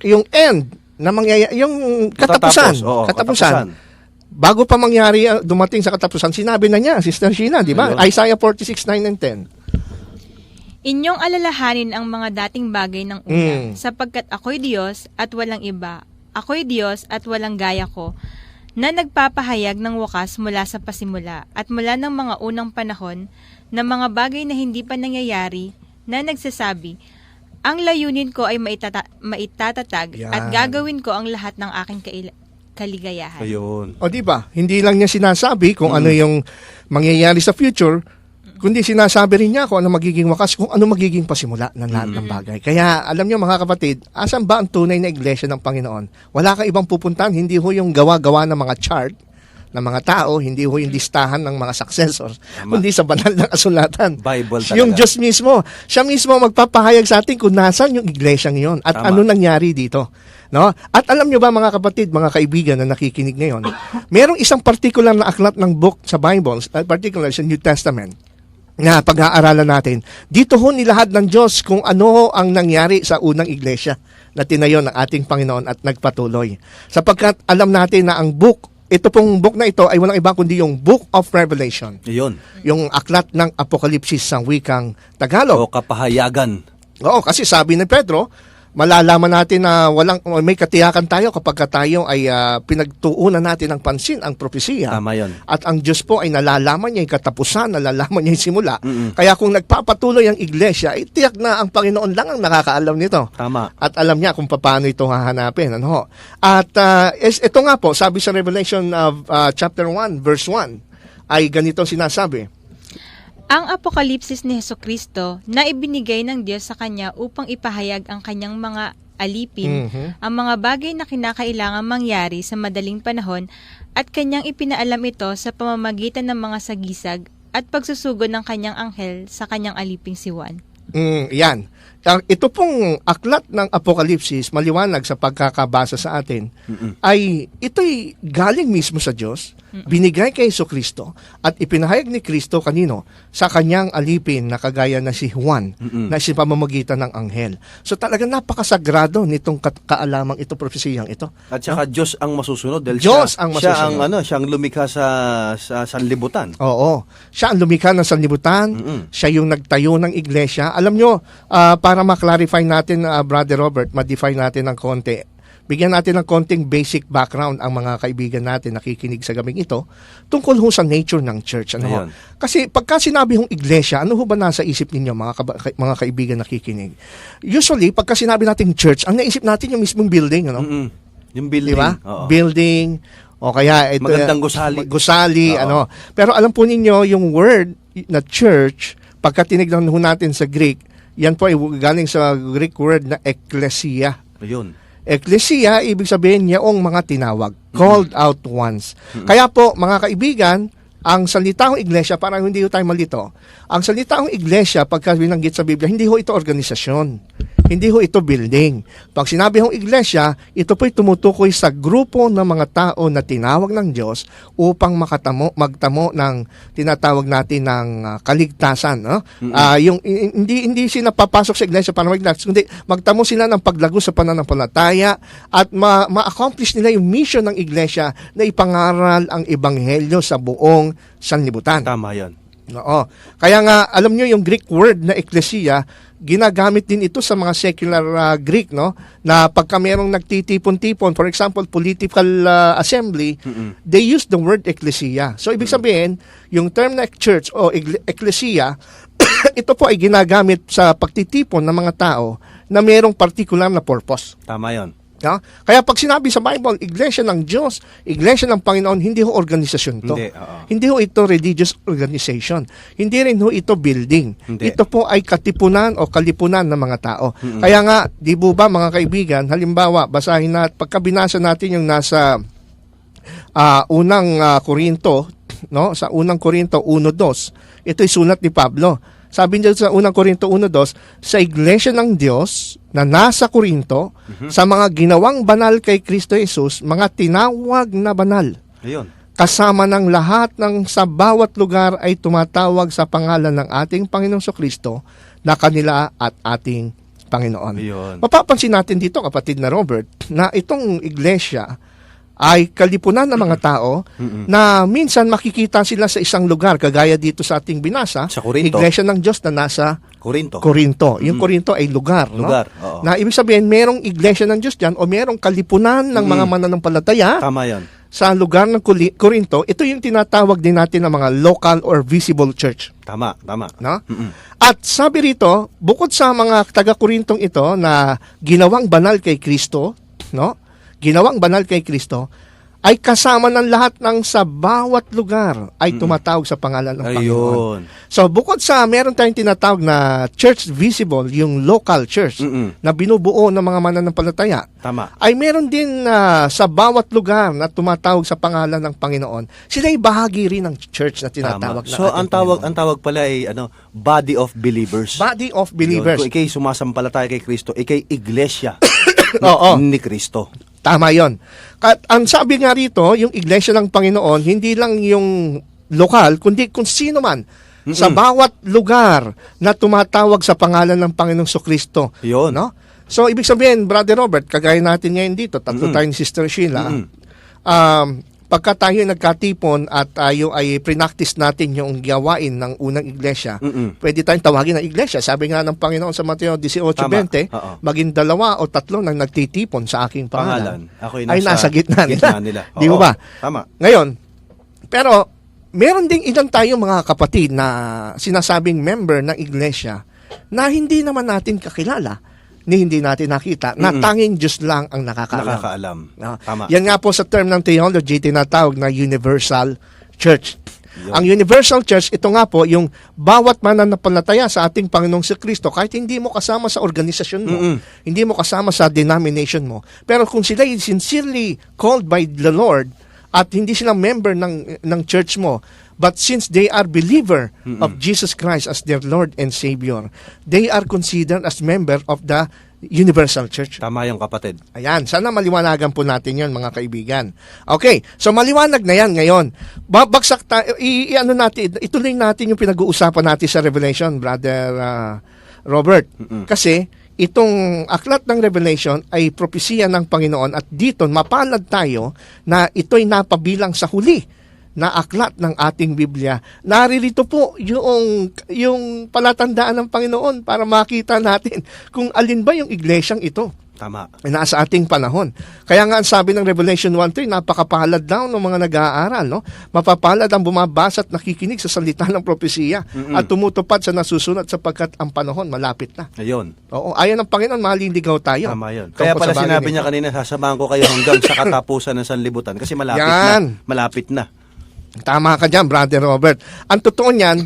yung end, na yung katapusan. Katapusan. Bago pa mangyari, dumating sa katapusan, sinabi na niya, Sister Sheila, di ba? Ayun. Isaiah 46, 9 and 10. Inyong alalahanin ang mga dating bagay ng una, sapagkat ako'y Diyos at walang iba. Ako'y Diyos at walang gaya ko, na nagpapahayag ng wakas mula sa pasimula at mula ng mga unang panahon na mga bagay na hindi pa nangyayari, na nagsasabi, ang layunin ko ay maitatag Yan. at gagawin ko ang lahat ng aking kaligayahan. Ayun. O di ba? Hindi lang niya sinasabi kung ano yung mangyayari sa future, kundi sinasabi rin niya kung ano magiging wakas, kung ano magiging pasimula ng lahat ng bagay. Kaya alam niyo mga kapatid, asan ba ang tunay na iglesia ng Panginoon? Wala kang ibang pupuntahan, hindi ho yung gawa-gawa ng mga chart ng mga tao, hindi ho yung listahan ng mga successors, kundi sa banal na kasulatan. Bible talaga. Yung Diyos mismo, siya mismo magpapahayag sa atin kung nasaan yung iglesia ngayon at Tama. ano nangyari dito. No? At alam nyo ba mga kapatid, mga kaibigan na nakikinig ngayon, merong isang particular na aklat ng book sa Bible, particular sa New Testament, na pag-aaralan natin. Dito ho nilahad ng Diyos kung ano ang nangyari sa unang iglesia na tinayo ng ating Panginoon at nagpatuloy. Sapagkat alam natin na ang book, ito pong book na ito ay walang iba kundi yung Book of Revelation. Ayun. Yung aklat ng Apokalipsis sa wikang Tagalog. O kapahayagan. Oo, kasi sabi ni Pedro, malalaman natin na may katiyakan tayo kapag tayo ay pinagtuunan natin ng pansin ang propesiya. Tama yun. At ang Diyos po ay nalalaman niya yung katapusan, nalalaman niya yung simula. Kaya kung nagpapatuloy ang iglesia, tiyak na ang Panginoon lang ang nakakaalam nito. Tama. At alam niya kung paano ito hahanapin. Ano? At ito nga po, sabi sa Revelation chapter 1, verse 1, ay ganito sinasabi. Ang apokalipsis ni Hesukristo na ibinigay ng Diyos sa Kanya upang ipahayag ang Kanyang mga alipin, ang mga bagay na kinakailangan mangyari sa madaling panahon at Kanyang ipinaalam ito sa pamamagitan ng mga sagisag at pagsusugod ng Kanyang anghel sa Kanyang aliping si Juan. Yan. ito pong aklat ng Apokalipsis, maliwanag sa pagkakabasa sa atin, ay ito'y galing mismo sa Diyos, binigay kay Jesucristo, at ipinahayag ni Kristo kanino? Sa kanyang alipin na kagaya na si Juan, na si pamamagitan ng anghel. So talagang napakasagrado nitong kaalamang ito, propesiyang ito. At saka Diyos ang masusunod dahil Diyos siya, ang siya masusunod. siyang lumikha sa sanlibutan. Oo. Siya ang lumikha ng sanlibutan. Siya yung nagtayo ng iglesia. Alam nyo, para ma-clarify natin, Brother Robert, ma-define natin ng konti. Bigyan natin ng konting basic background ang mga kaibigan natin nakikinig sa gabing ito tungkol ho sa nature ng church. Ano ho? Ayun. Kasi pagka sinabi hong iglesia, ano ho ba nasa isip ninyo mga kaibigan nakikinig? Usually, pagka sinabi natin church, ang naisip natin yung mismong building. Ano? Yung building. Di ba? Oo. Building, o kaya ito, Magandang gusali. Gusali, Oo. ano. Pero alam po ninyo, yung word na church, pagka tinignan ho natin sa Greek, yan po ay galing sa Greek word na ekklesia. Ayun. Ekklesia, ibig sabihin yaong mga tinawag, called out ones. Kaya po, mga kaibigan, ang salitang iglesia, parang hindi ho tayo malito, ang salitang iglesia, pagka binanggit sa Biblia, hindi ho ito organisasyon. Hindi ho ito building. Pag sinabi hong iglesia, ito po'y tumutukoy sa grupo ng mga tao na tinawag ng Diyos upang magtamo ng tinatawag natin ng kaligtasan. No? Hindi sila papasok sa iglesia para magligtas, kundi magtamo sila ng paglago sa pananampalataya at ma-accomplish nila yung mission ng iglesia na ipangaral ang ebanghelyo sa buong sanlibutan. Tama yan. Oo. Kaya nga, alam nyo yung Greek word na ekklesia, ginagamit din ito sa mga secular Greek, no? Na pagka merong nagtitipon-tipon, for example, political assembly, they use the word ekklesia. So, ibig sabihin, yung term na church o ekklesia, ito po ay ginagamit sa pagtitipon ng mga tao na merong particular na purpose. Tama yan. No? Kaya pag sinabi sa Bible, iglesia ng Diyos, iglesia ng Panginoon, hindi ho organisasyon to. Hindi, oo. Hindi ho ito religious organization. Hindi rin ho ito building. Hindi. Ito po ay katipunan o kalipunan ng mga tao. Kaya nga, di po ba mga kaibigan, halimbawa, basahin na, pagka binasa natin yung nasa unang Korinto, no? Sa unang Korinto 1:2, ito'y sulat ni Pablo. Sabi niya sa unang Korinto 1:2, sa iglesia ng Diyos na nasa Korinto, sa mga ginawang banal kay Kristo Jesus, mga tinawag na banal, Ayun. kasama ng lahat ng sa bawat lugar ay tumatawag sa pangalan ng ating Panginoong Kristo na kanila at ating Panginoon. Ayun. Mapapansin natin dito, kapatid na Robert, na itong iglesia ay kalipunan ng mga tao na minsan makikita sila sa isang lugar, kagaya dito sa ating binasa, Sa Corinto. iglesia ng Diyos na nasa Korinto. Korinto. Yung Korinto ay lugar. Lugar, No? oo. Na ibig sabihin, merong iglesia ng Diyos dyan o merong kalipunan ng mga mananampalataya Tama yan. sa lugar ng Korinto. Ito yung tinatawag din natin ng mga local or visible church. Tama. No? At sabi rito, bukod sa mga taga-Korintong ito na ginawang banal kay Kristo, no? Ginawang banal kay Kristo, ay kasama ng lahat ng sa bawat lugar ay tumatawag sa pangalan ng Panginoon. Ayun. So, bukod sa meron tayong tinatawag na church visible, yung local church, na binubuo ng mga mananampalataya, Tama. ay meron din sa bawat lugar na tumatawag sa pangalan ng Panginoon. Sila'y bahagi rin ng church na tinatawag na So, ating ang tawag pala ay body of believers. Body of Yun. believers. Kung ikay sumasampalataya kay Kristo, ikay iglesia Oo. ni Kristo. Tama yon. Ang sabi nga rito, yung iglesia ng Panginoon, hindi lang yung lokal, kundi kung sino man sa bawat lugar na tumatawag sa pangalan ng Panginoong Kristo. Yun. No? So, ibig sabihin, Brother Robert, kagaya natin ngayon dito, tatlo tayo ni Sister Sheila, pagka tayo nagkatipon at tayo ay prinactice natin yung gawain ng unang iglesia, pwede tayong tawagin ng iglesia. Sabi nga ng Panginoon sa Mateo 18:20, Oo. maging 2 o 3 nang nagtitipon sa aking pangalan, Ako'y ay nasa gitna nila. nila. Di Oo. ba? Tama. Ngayon, pero meron ding ilan tayo mga kapatid na sinasabing member ng iglesia na hindi naman natin kakilala ni hindi natin nakita, na tanging Diyos lang ang nakakaalam. Nakakaalam. No? Tama. Yan nga po sa term ng theology, tinatawag na universal church. Yun. Ang universal church, ito nga po, yung bawat mananampalataya sa ating Panginoong Kristo, kahit hindi mo kasama sa organisasyon mo, hindi mo kasama sa denomination mo, pero kung sila sincerely called by the Lord, at hindi sila member ng church mo, But since they are believer of Jesus Christ as their Lord and Savior, they are considered as member of the Universal Church. Tama yung kapatid. Ayan, sana maliwanagan po natin yun, mga kaibigan. Okay, so maliwanag na yan ngayon. Babagsak tayo, ano natin, ituloy natin yung pinag-uusapan natin sa Revelation, Brother Robert. Kasi, itong aklat ng Revelation ay propesya ng Panginoon at dito mapalad tayo na ito'y napabilang sa huli na aklat ng ating Biblia. Naririto po yung palatandaan ng Panginoon para makita natin kung alin ba yung iglesyang ito. Tama. Nasa ating panahon. Kaya nga ang sabi ng Revelation 1:3, napakapalad daw ng mga nag-aaral, no? Mapapalad ang bumabasa at nakikinig sa salita ng propesiya at tumutupad sa nasusunod sapagkat ang panahon malapit na. Ayun. Oo, ayon ng Panginoon, maliligaw tayo. Tama yun. Kaya pala sinabi niya kanina, sasamahan ko kayo hanggang sa katapusan ng sanlibutan kasi malapit Yan. na. Malapit na. Tama ka dyan, Brother Robert. Ang totoo niyan,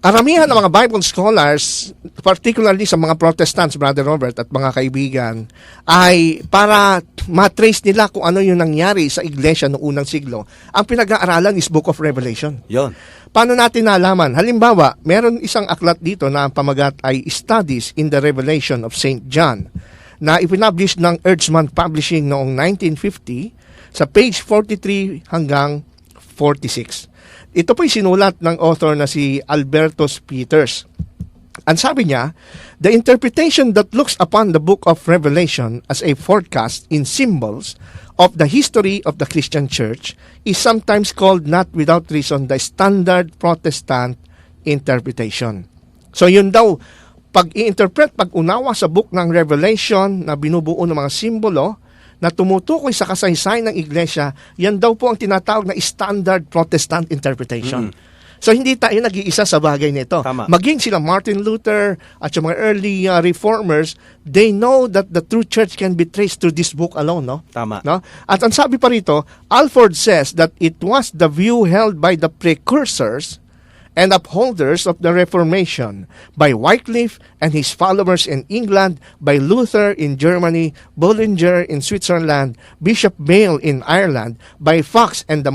karamihan ng mga Bible scholars, particularly sa mga Protestants, Brother Robert, at mga kaibigan, ay para matrace nila kung ano yung nangyari sa iglesia noong unang siglo, ang pinag-aaralan is Book of Revelation. Yon. Paano natin nalaman? Halimbawa, meron isang aklat dito na ang pamagat ay Studies in the Revelation of St. John na ipinablish ng Earthman Publishing noong 1950 sa page 43 hanggang 46. Ito po'y sinulat ng author na si Albertus Peters. Ang sabi niya, the interpretation that looks upon the book of Revelation as a forecast in symbols of the history of the Christian Church is sometimes called, not without reason, the standard Protestant interpretation. So yun daw, pag-i-interpret, pag-unawa sa book ng Revelation na binubuo ng mga simbolo, na tumutukoy sa kasaysayan ng iglesia, yan daw po ang tinatawag na standard Protestant interpretation. So hindi tayo nag-iisa sa bagay nito. Tama. Maging sila Martin Luther at yung mga early reformers, they know that the true church can be traced through this book alone, no? Tama. No? At ang sabi pa rito, Alford says that it was the view held by the precursors and upholders of the Reformation, by Wycliffe and his followers in England, by Luther in Germany, Bullinger in Switzerland, Bishop Bale in Ireland, by Fox and the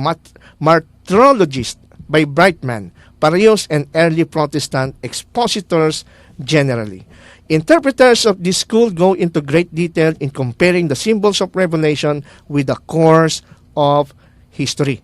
Martyrologist, by Brightman, Parius and early Protestant expositors generally. Interpreters of this school go into great detail in comparing the symbols of Revelation with the course of history.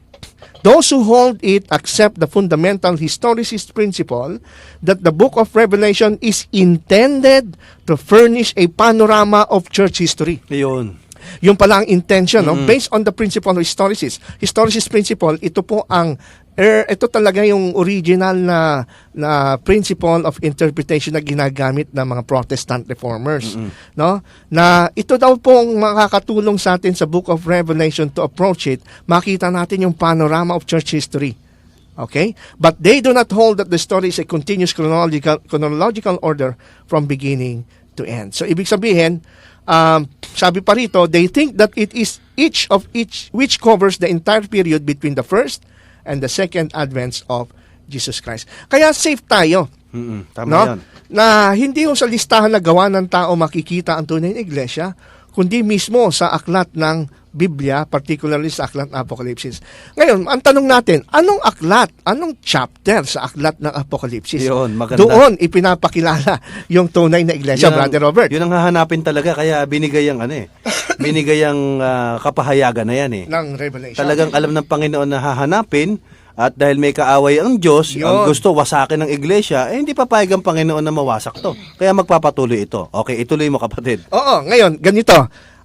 Those who hold it accept the fundamental historicist principle that the book of Revelation is intended to furnish a panorama of church history. Ayun. Yung pala ang intention, no? Based on the principle of historicist. Historicist principle, ito po ang ito talaga yung original na principle of interpretation na ginagamit ng mga Protestant reformers, no? Na ito daw pong makakatulong sa atin sa Book of Revelation to approach it, makita natin yung panorama of church history. Okay? But they do not hold that the story is a continuous chronological order from beginning to end. So ibig sabihin, sabi pa rito, they think that it is each which covers the entire period between the first and the second advents of Jesus Christ. Kaya safe tayo. Tama No? yan. Na hindi yung sa listahan na gawa ng tao makikita ang tunay na iglesia, kundi mismo sa aklat ng Biblia, particularly sa aklat ng Apokalipsis. Ngayon, ang tanong natin, anong aklat, anong chapter sa aklat ng Apokalipsis? Yun, maganda. Doon ipinapakilala yung tunay na iglesia, Brother Robert. Yun ang hahanapin talaga, kaya binigay ang binigay ang kapahayagan na yan eh. Ng Revelation. Talagang alam ng Panginoon na hahanapin, at dahil may kaaway ang Diyos, Yun. ang gusto wasakin ng iglesia, hindi papayag ang Panginoon na mawasak to. Kaya magpapatuloy ito. Okay, ituloy mo kapatid. Oo, ngayon, ganito.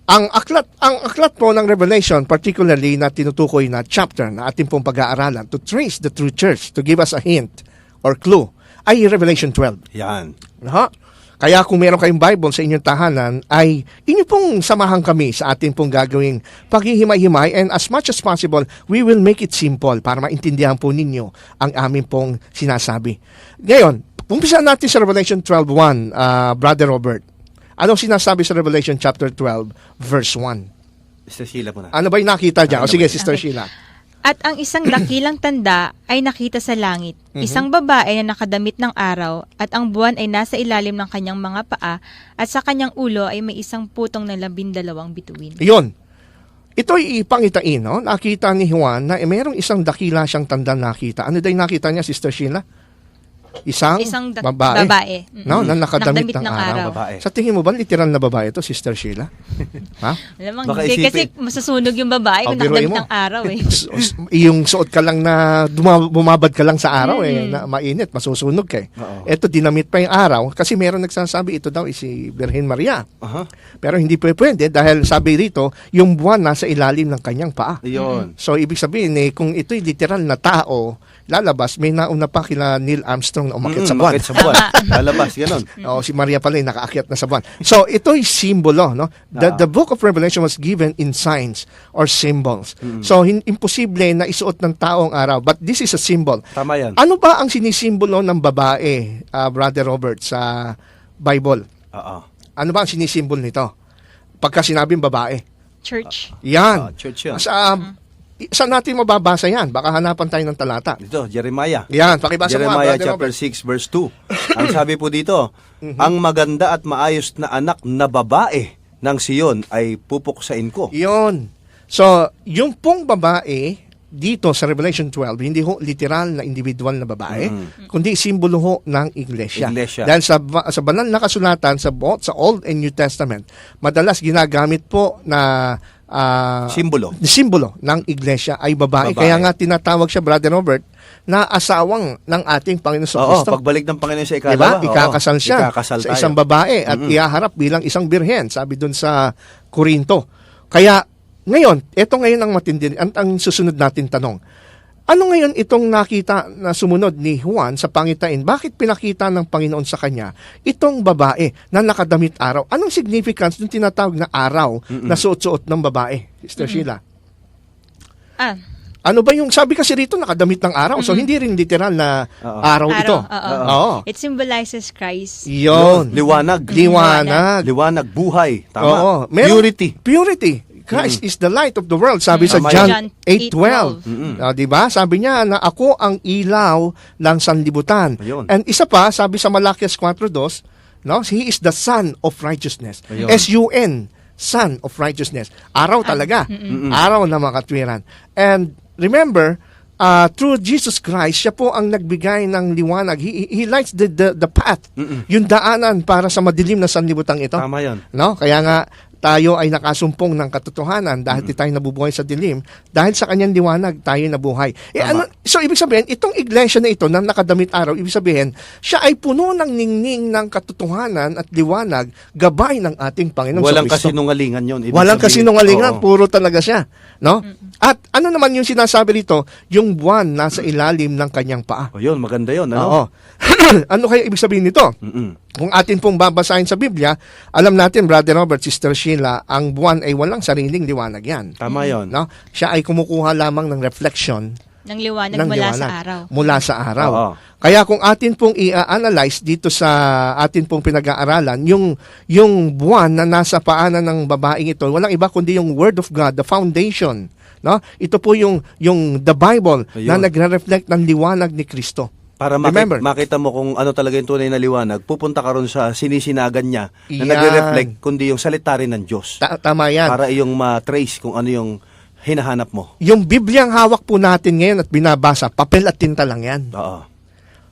Ang aklat po ng Revelation, particularly na tinutukoy na chapter na ating pong pag-aaralan, to trace the true church, to give us a hint or clue, ay Revelation 12. Yan. Ha? Kaya kung meron kayong Bible sa inyong tahanan, ay inyo pong samahan kami sa ating pong gagawing paghihimay-himay, and as much as possible, we will make it simple para maintindihan po ninyo ang aming pong sinasabi. Ngayon, umpisa natin sa Revelation 12:1, Brother Robert. Anong sinasabi sa Revelation chapter 12, verse 1? Sister Sheila po na. Ano ba yung nakita dyan? O sige, Sister Okay. Sheila. At ang isang dakilang tanda ay nakita sa langit, isang babae na nakadamit ng araw, at ang buwan ay nasa ilalim ng kanyang mga paa, at sa kanyang ulo ay may isang putong na 12 bituin. Iyon. Ito'y ipangitain, no? Nakita ni Juan na merong isang dakila siyang tanda nakita. Ano daw yung nakita niya, Sister Sheila? Isang babae. No, na nakadamit ng araw. Babae. Sa tingin mo ba, literal na babae ito, Sister Sheila? Ha? Alam mo, Baka hindi, kasi isipin. masusunog yung babae kung biruin nakadamit mo. ng araw eh. Yung suot ka lang na bumabad ka lang sa araw na mainit, masusunog ka eh. Oo. Eto, dinamit pa yung araw kasi meron nagsasabi ito daw si Birhen Maria. Aha. Pero hindi pwede dahil sabi rito, yung buwan nasa ilalim ng kanyang paa. Iyon. So, ibig sabihin kung ito'y literal na tao, lalabas, may nauna pa kila Neil Armstrong na umakyat sa buwan. Bakit sa buwan? Lalabas, ganun. Oo, si Maria pala yung nakaakyat na sa buwan. So, ito'y simbolo, no? The book of Revelation was given in signs or symbols. So, imposible na isuot ng tao ang araw. But this is a symbol. Tama yan. Ano ba ang sinisimbolo ng babae, Brother Robert, sa Bible? Oo. Ano ba ang sinisimbol nito? Pagka sinabing babae. Church. Yan. Church yan. Saan natin mababasa yan? Baka hanapan tayo ng talata. Dito, Jeremiah. Yan, pakibasa mo nga, Jeremiah Brother chapter Robert. 6 verse 2. Ang sabi po dito, ang maganda at maayos na anak na babae ng Siyon ay pupuksain ko. Yun. So, yung pong babae, dito sa Revelation 12, hindi ho literal na individual na babae, kundi simbolo ho ng iglesia. Iglesia. Dahil sa banal na kasulatan, sa Old and New Testament, madalas ginagamit po na Simbolo. ng iglesia ay babae. Babae. Kaya nga tinatawag siya, Brother Robert, na asawang ng ating Panginoon sa Oo, Kristo. pagbalik ng Panginoon sa Diba? ikalawa. Ikakasal siya Ikakasal sa tayo. isang babae at ihaharap bilang isang birhen, sabi dun sa Korinto. Kaya, ngayon, ito ngayon ang matindi, ang susunod natin tanong. Ano ngayon itong nakita na sumunod ni Juan sa pangitain? Bakit pinakita ng Panginoon sa kanya itong babae na nakadamit araw? Anong significance ng tinatawag na araw na suot-suot ng babae, Sister Sheila? Ano ba yung, sabi kasi rito nakadamit ng araw, so hindi rin literal na araw ito. Oo. It symbolizes Christ. Yun. Liwanag. Liwanag. Liwanag, buhay. Tama. Oo. Meron- Purity. Purity. Christ is the light of the world. Sabi sa Tama John yan. 8:12. Diba? Sabi niya na ako ang ilaw ng sanlibutan. Ayun. And isa pa, sabi sa Malakias 4:2, no? He is the Son of Righteousness. Ayun. S-U-N, Son of Righteousness. Araw talaga. Araw na makatwiran. And remember, through Jesus Christ, siya po ang nagbigay ng liwanag. He lights the path, yung daanan para sa madilim na sanlibutan ito. Tama yan. No? Kaya nga, tayo ay nakasumpong ng katotohanan dahil di tayo nabubuhay sa dilim. Dahil sa kanyang liwanag, tayo nabuhay. So, ibig sabihin, itong iglesia na ito na nakadamit araw, ibig sabihin, siya ay puno ng ningning ng katotohanan at liwanag, gabay ng ating Panginoon Walang sa Kristo. kasinungalingan yun. Ibig Walang sabihin- kasinungalingan, Oo. puro talaga siya. No? At ano naman yung sinasabi rito? Yung buwan nasa ilalim ng kanyang paa. O yun, maganda yun. Ano? Oo. Ano kaya ibig sabihin nito? Kung atin pong babasahin sa Biblia, alam natin, Brother Robert, Sister Sheila, ang buwan ay walang sariling liwanag yan. Tama yun. No? Siya ay kumukuha lamang ng reflection Ng liwanag ng mula liwanag sa araw. mula sa araw. Oo. Kaya kung atin pong i-analyze dito sa atin pong pinag-aaralan, yung buwan na nasa paanan ng babaeng ito, walang iba kundi yung Word of God, the foundation. No? Ito po yung the Bible na Ayun. nagre-reflect ng liwanag ni Kristo. Para Remember. makita mo kung ano talaga yung tunay na liwanag, pupunta ka ron sa sinisinagan niya na Yan. nagre-reflect, kundi yung salita rin ng Diyos. Tama yan. Para iyong ma-trace kung ano yung hinahanap mo. Yung Bibliang hawak po natin ngayon at binabasa, papel at tinta lang yan. Oo.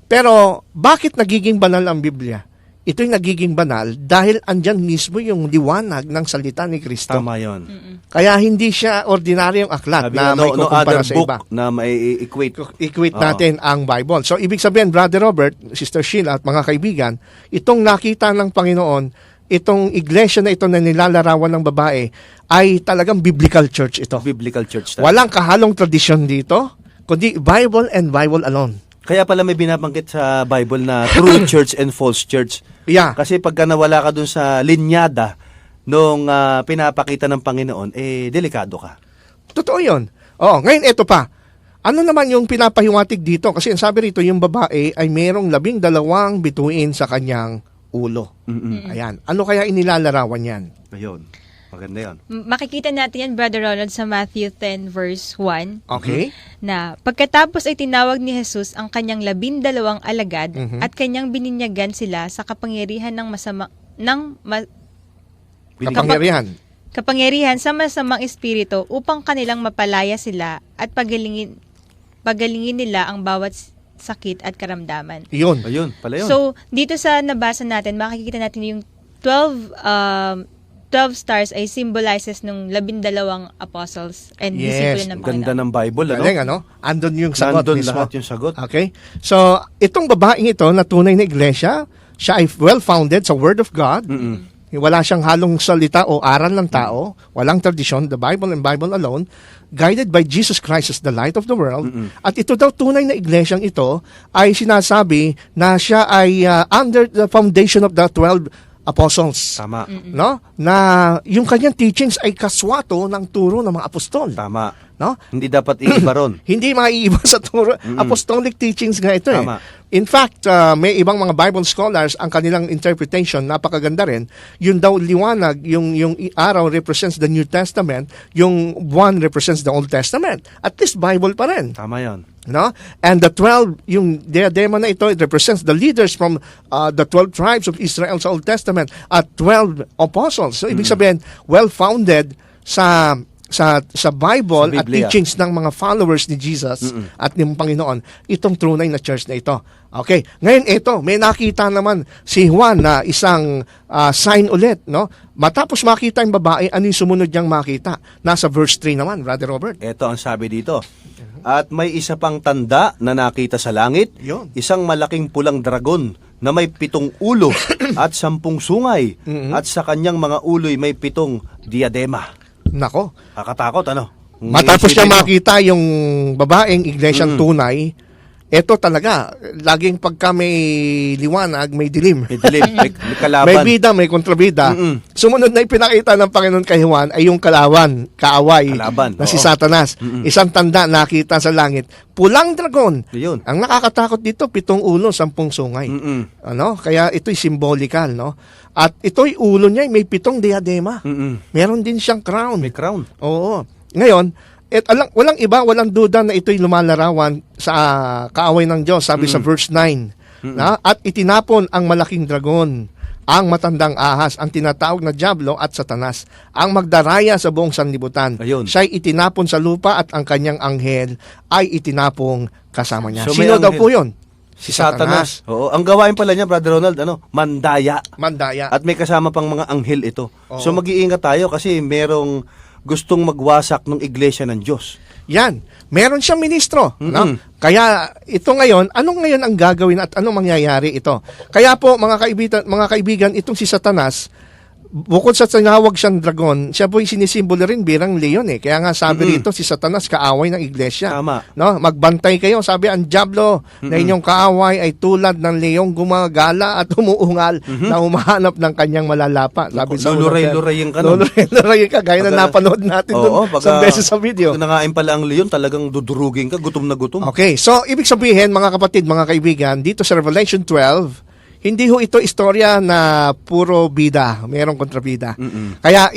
Pero bakit nagiging banal ang Biblia? Ito'y nagiging banal dahil andyan mismo yung liwanag ng salita ni Kristo. Tama yun. Kaya hindi siya ordinaryong aklat Sabi na nga, may no kukumpara other sa book iba. na may equate. Equate Oo. natin ang Bible. So, ibig sabihin, Brother Robert, Sister Sheila at mga kaibigan, itong nakita ng Panginoon, itong iglesia na ito na nilalarawan ng babae, ay talagang biblical church ito. Biblical church. Walang kahalong tradisyon dito, kundi Bible and Bible alone. Kaya pala may binabanggit sa Bible na true church and false church. Yeah. Kasi pagka nawala ka dun sa linyada nung pinapakita ng Panginoon, delikado ka. Totoo yun. Ngayon, eto pa. Ano naman yung pinapahiwatig dito? Kasi ang sabi rito, yung babae ay merong 12 bituin sa kanyang ulo. Ayan. Ano kaya inilalarawan yan? Ayun. Maganda yun. Makikita natin yan, Brother Ronald, sa Matthew 10 verse 1. Okay? Na pagkatapos ay tinawag ni Jesus ang kanyang 12 alagad at kanyang bininyagan sila sa kapangyarihan ng Kapangyarihan. kapangyarihan sa masamang espiritu upang kanilang mapalaya sila at pagalingin nila ang bawat sakit at karamdaman. Iyon. Ayun, pala yun. So, dito sa nabasa natin, makikita natin yung 12 stars ay symbolizes ng 12 apostles and Yes, disipulo ng Ganda Panginoon. ng Bible, ano? Galing, ano? Andun yung sagot Nandun mismo. lahat yung sagot. Okay? So, itong babaeng ito na tunay na iglesia, siya ay well-founded sa Word of God. Wala siyang halong salita o aral ng tao. Walang tradisyon, the Bible and Bible alone. Guided by Jesus Christ as the light of the world. At ito daw tunay na iglesyang ito ay sinasabi na siya ay under the foundation of the 12 apostles. Tama. No? Na yung kanyang teachings ay kaswato ng turo ng mga apostol. Tama. No? Hindi dapat iiba ron. Hindi maiiba sa turo. Apostolic teachings nga ito Tama. In fact, may ibang mga Bible scholars, ang kanilang interpretation, napakaganda rin. Yung daw liwanag, yung araw represents the New Testament, yung buwan represents the Old Testament. At least Bible pa rin. Tama yun. No? And the 12, yung diadema na ito, it represents the leaders from the 12 tribes of Israel sa Old Testament at 12 apostles. So, ibig sabihin, well-founded sa Bible Sa at Biblia. teachings ng mga followers ni Jesus at ng Panginoon, itong tunay na church na ito. Okay, ngayon ito, may nakita naman si Juan na isang sign ulit, no? Matapos makita yung babae, ano yung sumunod niyang makita? Nasa verse 3 naman, Brother Robert. Ito ang sabi dito. At may isa pang tanda na nakita sa langit, Yun. isang malaking pulang dragon na may 7 ulo at 10 sungay, at sa kanyang mga ulo'y may 7 diadema. Nako, Kakatakot, ano? Kung matapos niya iisipin mo. makita yung babaeng iglesyang tunay, ito talaga, laging pagka may liwanag, may dilim. May dilim, may kalaban. May bida, may kontrabida. Sumunod na ipinakita ng Panginoon kay Juan ay yung kaaway Kalaban, na si oo. Satanas. Isang tanda nakita sa langit. Pulang dragon. Yun. Ang nakakatakot dito, 7 ulo, 10 sungay. Ano? Kaya ito'y symbolical, no? At ito'y ulo niya, may 7 diadema. Meron din siyang crown. May crown. Oo. Ngayon, walang iba, walang duda na ito'y lumalarawan sa kaaway ng Diyos, sabi sa verse 9. Na? At itinapon ang malaking dragon, ang matandang ahas, ang tinatawag na Diablo at Satanas, ang magdaraya sa buong sanlibutan. Ayun. Siya'y itinapon sa lupa at ang kanyang anghel ay itinapong kasama niya. So, may Sino daw anghel. po yun? Si Satanas. Oo, ang gawain pala niya, Brother Ronald, mandaya. Mandaya. At may kasama pang mga anghel ito. Oo. So mag-iingat tayo kasi merong gustong magwasak ng iglesia ng Diyos. Yan. Meron siyang ministro. No? Kaya ito ngayon, anong ngayon ang gagawin at anong mangyayari ito? Kaya po mga kaibigan, itong si Satanas, bukod sa tinawag siyang dragon, siya po'y sinisimbolo rin birang leon eh. Kaya nga sabi rito, si Satanas kaaway ng iglesia. Tama. No? Magbantay kayo. Sabi, ang Diablo na inyong kaaway ay tulad ng leong gumagala at umuungal na humahanap ng kanyang malalapa. Sabi sa Luluray-lurayin ka nun. Luluray-lurayin ka. Gaya na Pagka- napanood natin doon sa beses sa video. Pag nangain pala ang leon, talagang dudurugin ka, gutom na gutom. Okay, so ibig sabihin mga kapatid, mga kaibigan, dito sa Revelation 12, hindi ho ito istorya na puro bida, merong kontrabida. Kaya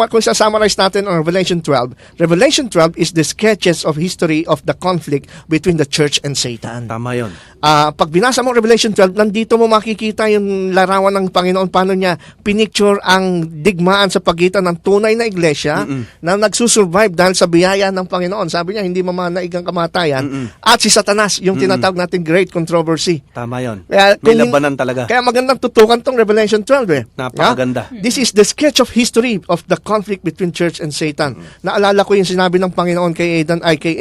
kung isa-summarize natin ang Revelation 12, Revelation 12 is the sketches of history of the conflict between the church and Satan. Tama yun. Pag binasa mo Revelation 12, nandito mo makikita yung larawan ng Panginoon, paano niya pinicture ang digmaan sa pagitan ng tunay na iglesia na nagsusurvive dahil sa biyaya ng Panginoon. Sabi niya, hindi mamanaig ang kamatayan. At si Satanas, yung tinatawag natin great controversy. Tama yun. Kaya, May labanan talaga. Kaya magandang tutukan tong Revelation 12 eh. Napakaganda. This is the sketch of history of the conflict between church and Satan. Naalala ko yung sinabi ng Panginoon kay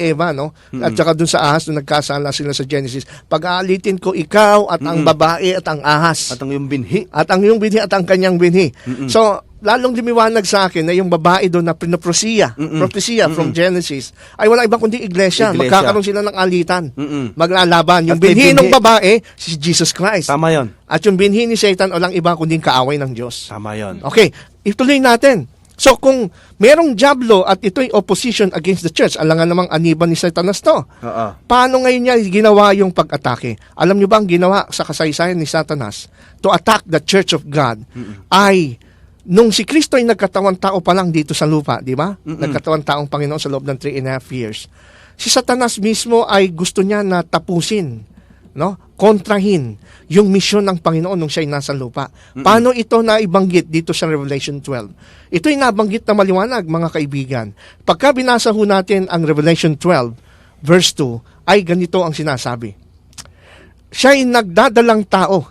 Eva, no? At saka dun sa ahas, nung nagkasala sila sa Genesis. Pag-aalitin ko ikaw at ang babae at ang ahas. At ang iyong binhi. At ang iyong binhi at ang kanyang binhi. So, lalong lumiwanag sa akin na yung babae doon na propesya from Genesis ay wala ibang kundi iglesia. Magkakaroon sila ng alitan. Maglalaban. Yung At may binhi ng binhi. babae, si Jesus Christ. Tama yun. At yung binhi ni Satan, walang iba kundi kaaway ng Diyos. Tama yun. Okay, ituloy natin. So kung merong Diablo at ito'y opposition against the church, alangan namang aniban ni Satanas to. Oo. Paano ngayon niya ginawa yung pag-atake? Alam niyo ba ang ginawa sa kasaysayan ni Satanas to attack the church of God ay nung si Kristo ay nagkatawan tao pa lang dito sa lupa, di ba? Nagkatawan taong Panginoon sa loob ng 3.5 years. Si Satanas mismo ay gusto niya na tapusin, no? kontrahin yung misyon ng Panginoon nung siya'y nasa lupa. Paano ito naibanggit dito sa Revelation 12? Ito'y nabanggit na maliwanag, mga kaibigan. Pagka binasa ho natin ang Revelation 12, verse 2, ay ganito ang sinasabi. Siya'y nagdadalang tao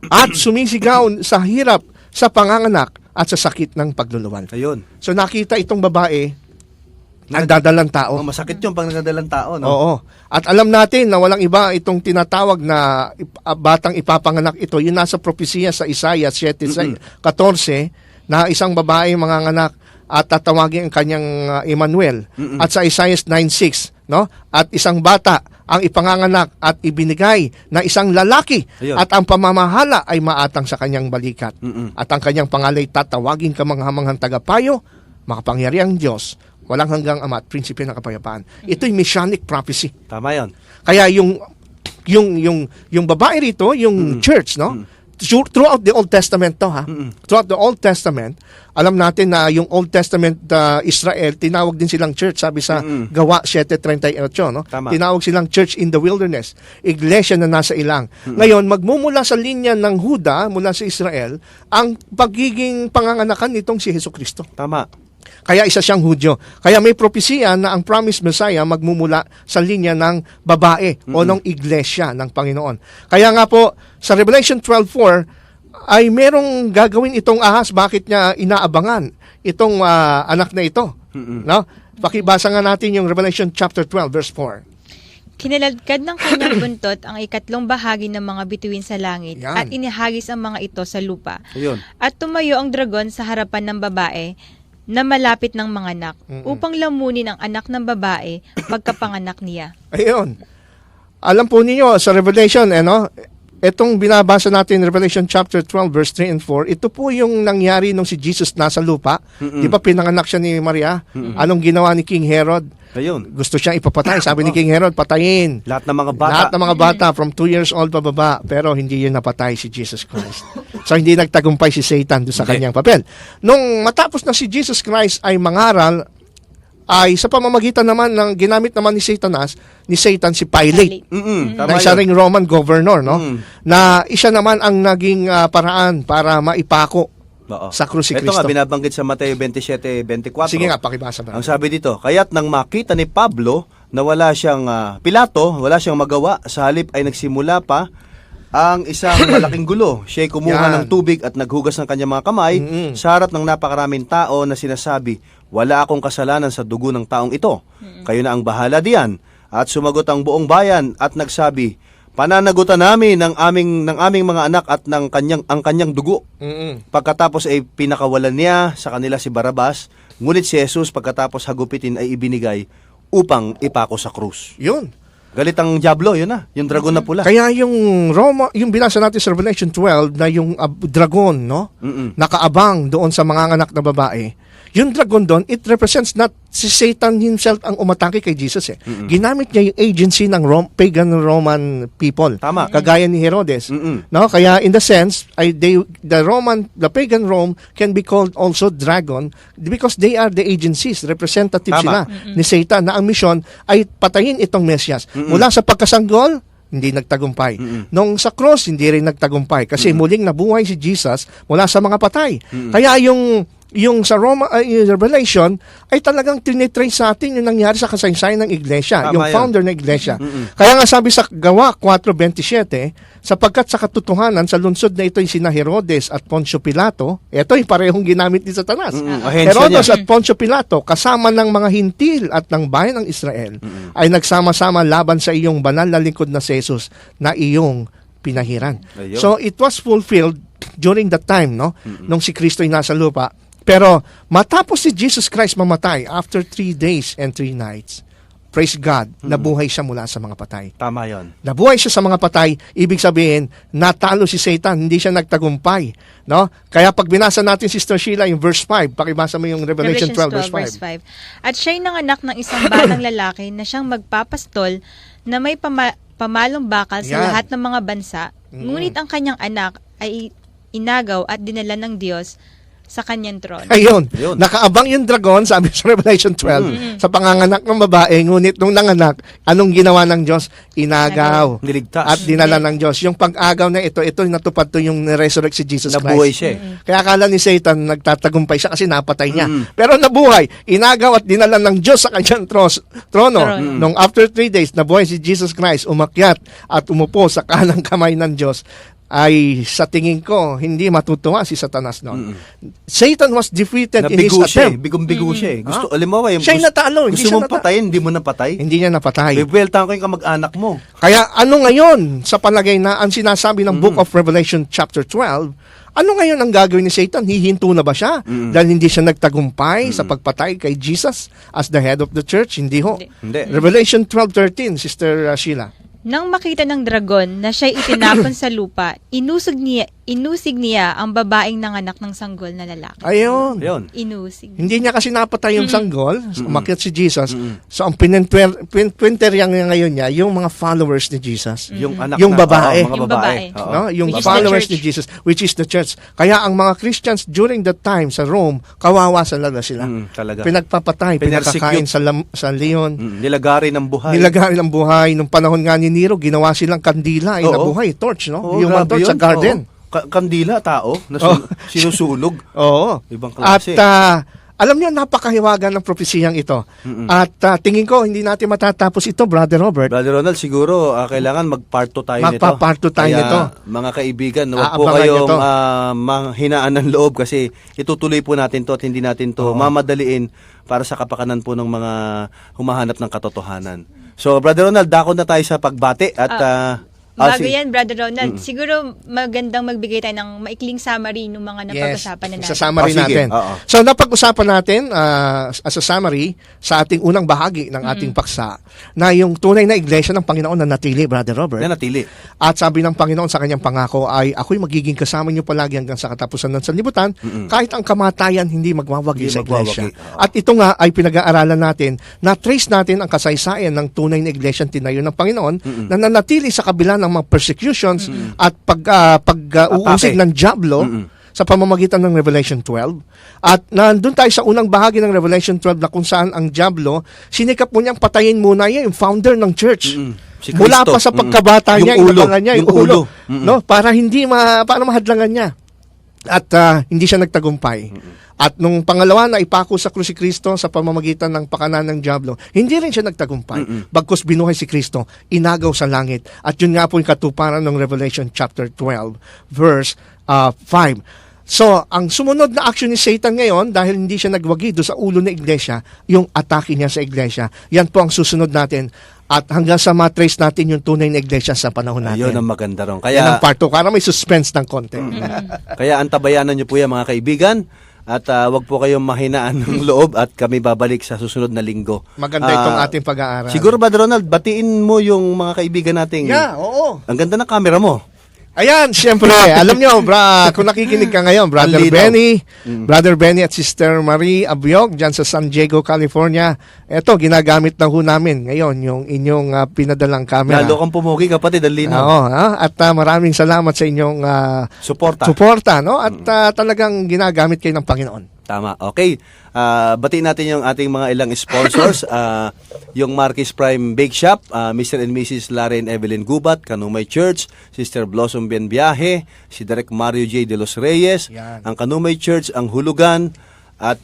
at sumisigaw sa hirap, sa panganganak, at sa sakit ng pagluluwan. Ayun. So nakita itong babae, nagdadalang tao. Oh, masakit yung pag nagdadalang tao, no? Oo. At alam natin na walang iba itong tinatawag na batang ipapanganak ito. Yun nasa propesiya sa Isaiah 7:14 na isang babae manganganak at tatawagin ang kanyang Emmanuel. At sa Isaiah 9:6, no? At isang bata ang ipanganganak at ibinigay na isang lalaki. Ayun. At ang pamamahala ay maatang sa kanyang balikat. At ang kanyang pangalay tatawagin kamanghamanghang tagapayo, makapangyariang Diyos, walang hanggang Ama at prinsipe ng kapayapaan. Ito'y messianic prophecy. Tama yun. Kaya yung babae rito, yung church, no? Throughout the Old Testament to, ha? Throughout the Old Testament, alam natin na yung Old Testament Israel, tinawag din silang church, sabi sa Gawa 7:38, no? Tama. Tinawag silang church in the wilderness, iglesia na nasa ilang. Ngayon, magmumula sa linya ng Huda, mula sa Israel, ang pagiging panganganakan nitong si Jesucristo. Tama. Kaya isa siyang Hudyo. Kaya may propesiya na ang promised Messiah magmumula sa linya ng babae o ng iglesia ng Panginoon. Kaya nga po, sa Revelation 12:4, ay merong gagawin itong ahas. Bakit niya inaabangan itong anak na ito? No? Pakibasa nga natin yung Revelation chapter 12, verse 4. Kinaladkad ng kanyang buntot ang ikatlong bahagi ng mga bituin sa langit Yan. at inihagis ang mga ito sa lupa. Ayun. At tumayo ang dragon sa harapan ng babae na malapit ng mga anak upang lamunin ang anak ng babae pagkapanganak niya. Ayun. Alam po ninyo, sa Revelation, itong binabasa natin, Revelation chapter 12, verse 3 and 4, ito po yung nangyari nung si Jesus nasa lupa. Di ba pinanganak siya ni Maria? Anong ginawa ni King Herod? Ayun. Gusto siyang ipapatay. Sabi ni King Herod, patayin. Lahat ng mga bata. Lahat ng mga bata from 2 years old pababa. Pero hindi yun napatay si Jesus Christ. So hindi nagtagumpay si Satan doon sa Hindi. kanyang papel. Nung matapos na si Jesus Christ ay mangaral, ay sa pamamagitan naman ng ginamit naman ni Satan si Pilate. Tama Na isa yun. ring Roman governor, no? Na isa naman ang naging paraan para maipako Oo. sa krus si Ito nga, Kristo. binabanggit sa Mateo 27:24. Sige nga, pakibasa ba? Ang sabi dito, kaya't nang makita ni Pablo na wala siyang Pilato, wala siyang magawa, sa halip ay nagsimula pa ang isang malaking gulo. Siya'y kumuha Yan. ng tubig at naghugas ng kanyang mga kamay sa harap ng napakaraming tao na sinasabi, wala akong kasalanan sa dugo ng taong ito. Kayo na ang bahala diyan. At sumagot ang buong bayan at nagsabi, pananagutan namin ng aming mga anak at ng kanyang dugo. Pagkatapos ay pinakawalan niya sa kanila si Barabas, ngunit si Jesus pagkatapos hagupitin ay ibinigay upang ipako sa krus. Yun. Galit ang Diablo, yun na, yung dragon na pula. Kaya yung yung binasa natin sa Revelation 12 na yung dragon, no? Nakaabang doon sa mga anak na babae. Yung dragon doon, it represents not si Satan himself ang umatake kay Jesus. Ginamit niya yung agency ng pagan Roman people. Tama. Kagaya ni Herodes. No? Kaya in the sense, the pagan Rome can be called also dragon because they are the agencies, representative Tama. sila ni Satan na ang misyon ay patayin itong Mesias. Mula sa pagkasanggol, hindi nagtagumpay. Nung sa cross, hindi rin nagtagumpay kasi muling nabuhay si Jesus mula sa mga patay. Kaya yung sa Revelation ay talagang tinitrace sa atin yung nangyari sa kasaysayan ng iglesia, Tama yung yan. founder ng iglesia. Kaya nga sabi sa Gawa 4:27, sapagkat sa katotohanan sa lungsod na ito ay sina Herodes at Poncio Pilato, ito ay parehong ginamit ni Satanas. Ahensya Herodes niya. at Poncio Pilato kasama ng mga hintil at ng bayan ng Israel ay nagsama-sama laban sa iyong banal na lingkod na si Jesus na iyong pinahiran. Ayun. So it was fulfilled during that time, no? Nung si Kristo ay nasa lupa. Pero matapos si Jesus Christ mamatay after 3 days and 3 nights, praise God, nabuhay siya mula sa mga patay. Tama yun. Nabuhay siya sa mga patay, ibig sabihin, natalo si Satan, hindi siya nagtagumpay. No? Kaya pag binasa natin, Sister Sheila, yung verse 5, pakibasa mo yung Revelation 12, verse 5. At siya'y nanganak ng isang batang lalaki na siyang magpapastol na may pamalong bakal sa Yan. lahat ng mga bansa. Ngunit ang kanyang anak ay inagaw at dinala ng Diyos sa kanyang trono. Ayun, Ayun. nakaabang yung dragon, sabi sa Revelation 12, sa panganganak ng babae, ngunit nung nanganak, anong ginawa ng Diyos? Inagaw. Niligtas. At dinala ng Diyos. Yung pag-agaw na ito natupad to yung resurrect si Jesus Nabuhay Christ. siya. Kaya akala ni Satan, nagtatagumpay siya kasi napatay niya. Pero nabuhay, inagaw at dinala ng Diyos sa kanyang trono. Nung after 3 days, nabuhay si Jesus Christ, umakyat at umupo sa kanang kamay ng Diyos, ay sa tingin ko, hindi matutuwa si Satanas noon. Satan was defeated in his Nabigo siya. attempt. Bigong-bigo siya. Gusto, alam mo ba, yung Siya'y natalo, hindi gusto siya mong patayin, hindi mo napatay. Hindi niya napatay. Bibeltahan ko yung kamag-anak mo. Kaya ano ngayon sa palagay na ang sinasabi ng Book of Revelation chapter 12, ano ngayon ang gagawin ni Satan? Hihinto na ba siya? Dahil hindi siya nagtagumpay sa pagpatay kay Jesus as the head of the church? Hindi ho. Hindi. Revelation 12:13, Sister Sheila. Nang makita ng dragon na siya'y itinapon sa lupa, inusig niya ang babaeng nanganak ng sanggol na lalaki. Ayun. Ayun. Inusig. Hindi niya kasi napatay yung sanggol, umakyat si Jesus. So ang pinteryan niya ngayon niya, yung mga followers ni Jesus. Yung anak Yung na, babae. oo, mga Yung babae. babae. Oo. No? Yung Which is the followers church. ni Jesus, which is the church. Kaya ang mga Christians during that time sa Rome, kawawa sila. Talaga. Pinagpapatay, Pinersecute. pinakakain sa leon. Nilagari ng buhay. Nilagay ng buhay. Nung panahon nga ni Nero, ginawa silang kandila, ay Oo. nabuhay, torch, no? Oo, Yung mga grabe torch sa yun. garden. Oo. Kandila, tao, na sinusunog. Oo. Ibang At klase. alam niyo, napakahiwaga ng propesiyang ito. At tingin ko, hindi natin matatapos ito, Brother Robert. Brother Ronald, siguro kailangan mag-part 2 tayo nito. Magpa-part 2 tayo Kaya, nito. mga kaibigan, huwag po Aabangan kayong nyo to. mahinaan ng loob kasi itutuloy po natin to at hindi natin to mamadaliin para sa kapakanan po ng mga humahanap ng katotohanan. So, Brother Ronald, dako na tayo sa pagbati at Bago yan, Brother Ronald, siguro magandang magbigay tayo ng maikling summary ng mga napag-usapan na natin. Sa summary sige. natin. Oo. So, napag-usapan natin as a summary sa ating unang bahagi ng ating paksa na yung tunay na iglesia ng Panginoon na natili, Brother Robert. na natili. At sabi ng Panginoon sa kanyang pangako ay, ako'y magiging kasama niyo palagi hanggang sa katapusan ng sanlibutan, kahit ang kamatayan hindi magwawagi Hindi sa iglesia. magwawagi. At ito nga ay pinag-aaralan natin, na-trace natin ang kasaysayan ng tunay na iglesia tinayo ng Panginoon na nanatili sa kabila ng mga persecutions at pag-uusig Atake. ng Diablo sa pamamagitan ng Revelation 12. At nandun tayo sa unang bahagi ng Revelation 12 na kung saan ang Diablo, sinikap mo niyang patayin muna niya yung founder ng church. Si Mula Cristo. pa sa pagkabata niya, Yung ulo. inabangan niya, yung ulo. No? Para para mahadlangan niya. At hindi siya nagtagumpay. At nung pangalawa na ipako sa krus si Kristo sa pamamagitan ng pakanan ng Diablo, hindi rin siya nagtagumpay. Bagkus binuhay si Kristo, inagaw sa langit. At yun nga po yung katuparan ng Revelation chapter 12, verse 5. So, ang sumunod na action ni Satan ngayon, dahil hindi siya nagwagi doon sa ulo ng iglesia, yung atake niya sa iglesia. Yan po ang susunod natin. At hanggang sa matrace natin yung tunay na iglesia sa panahon natin. Ayun ang maganda ron. Yan Kaya, ang part 2, para may suspense ng konti. kaya antabayanan niyo po yan mga kaibigan. At wag po kayong mahinaan ng loob at kami babalik sa susunod na linggo. Maganda itong ating pag-aaral. Siguro ba, Ronald, batiin mo yung mga kaibigan nating... Yeah, oo. Ang ganda ng camera mo. Ayan, siyempre, alam nyo, kung nakikinig ka ngayon, Brother Ang linaw. Benny, Brother Benny at Sister Marie Abiog, dyan sa San Diego, California. Eto, ginagamit na ho namin ngayon yung inyong pinadalang camera. Lalo kang pumugi, kapatid, ang linaw. Oo, at maraming salamat sa inyong Suporta. no? At talagang ginagamit kayo ng Panginoon. Tama. Okay. Batiin natin yung ating mga ilang sponsors. Yung Marquis Prime Bake Shop, Mr. and Mrs. Laren Evelyn Gubat, Kanumay Church, Sister Blossom Bienviaje, si Direk Mario J. De Los Reyes, Yan. ang Kanumay Church, ang Hulugan, at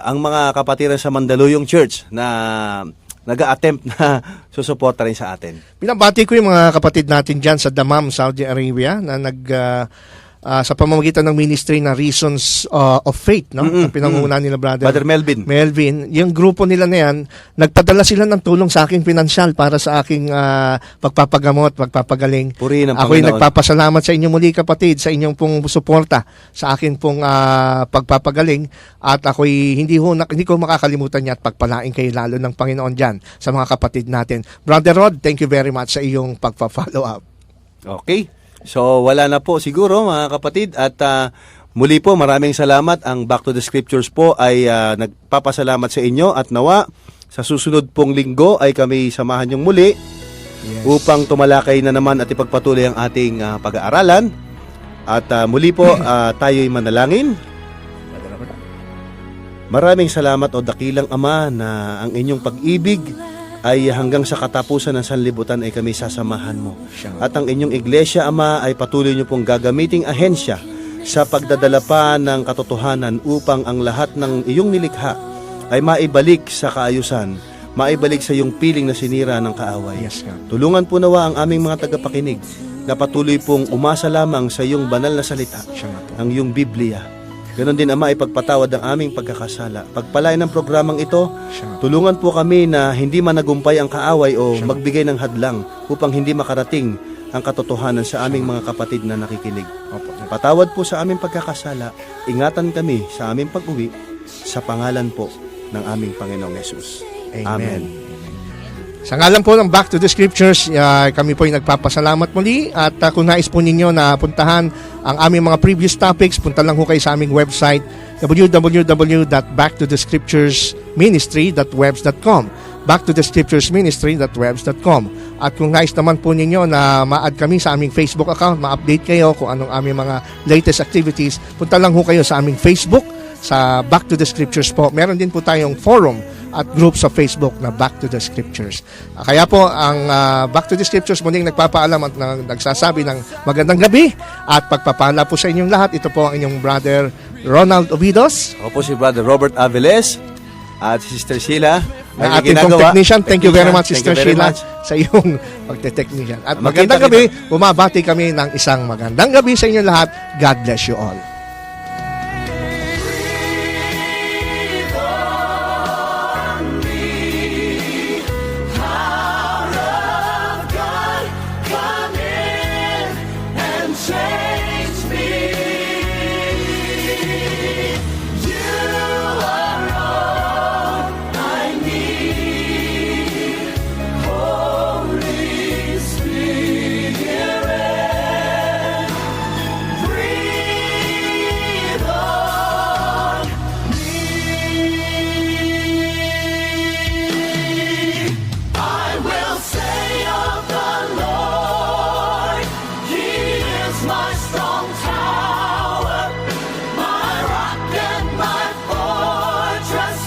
ang mga kapatiran sa Mandaluyong Church na nag-a-attempt na susuporta rin sa atin. Pinabati ko yung mga kapatid natin dyan sa Dammam, Saudi Arabia na sa pamamagitan ng ministry na Reasons of Faith, no? Ang pinangunahan nila Brother Melvin. Yung grupo nila na yan, nagpadala sila ng tulong sa aking pinansyal para sa aking pagpapagamot, pagpapagaling. Purihin ang Ako'y Panginoon. nagpapasalamat sa inyo muli kapatid, sa inyong pong suporta sa akin pong pagpapagaling at ako'y hindi ko makakalimutan niya at pagpalain kayo lalo ng Panginoon dyan sa mga kapatid natin. Brother Rod, thank you very much sa iyong pagpa-follow up. Okay. So, wala na po siguro mga kapatid at muli po maraming salamat. Ang Back to the Scriptures po ay nagpapasalamat sa inyo at nawa sa susunod pong linggo ay kami samahan yung muli upang tumalakay na naman at ipagpatuloy ang ating pag-aaralan. At muli po tayo'y manalangin. Maraming salamat o dakilang Ama na ang inyong pag-ibig ay hanggang sa katapusan ng sanlibutan ay kami sasamahan mo. At ang inyong iglesia, Ama, ay patuloy niyo pong gagamiting ahensya sa pagdadala pa ng katotohanan upang ang lahat ng iyong nilikha ay maibalik sa kaayusan, maibalik sa iyong piling na sinira ng kaaway. Yes, God. Tulungan po nawa ang aming mga tagapakinig na patuloy pong umasa lamang sa iyong banal na salita, ang iyong Biblia. Ganon din, Ama, ipagpatawad ang aming pagkakasala. Pagpalain ng programang ito, tulungan po kami na hindi managumpay ang kaaway o magbigay ng hadlang upang hindi makarating ang katotohanan sa aming mga kapatid na nakikinig. Patawad po sa aming pagkakasala. Ingatan kami sa aming pag-uwi sa pangalan po ng aming Panginoong Yesus. Amen. Sa ngalan po ng Back to the Scriptures, kami po ay nagpapasalamat muli at kung nais po ninyo na puntahan ang aming mga previous topics, punta lang po kayo sa aming website www.backtothescripturesministry.webs.com backtothescripturesministry.webs.com. At kung nais naman po ninyo na ma-add kami sa aming Facebook account, ma-update kayo kung anong aming mga latest activities, punta lang po kayo sa aming Facebook, sa Back to the Scriptures po. Meron din po tayong forum at group sa Facebook na Back to the Scriptures. Kaya po, ang Back to the Scriptures muling nagpapaalam at nagsasabi ng magandang gabi at pagpapala po sa inyong lahat. Ito po ang inyong brother Ronald Obidos. Ako po si Brother Robert Aviles at Sister Sheila. Na ating pong technician. Thank you very much, Sister Sheila, sa iyong pagte-technician. At magandang gabi. Bumabati kami ng isang magandang gabi sa inyong lahat. God bless you all. Change me. You are all I need. Holy Spirit, breathe on me. I will say of the Lord, He is my strong tower, my rock and my fortress,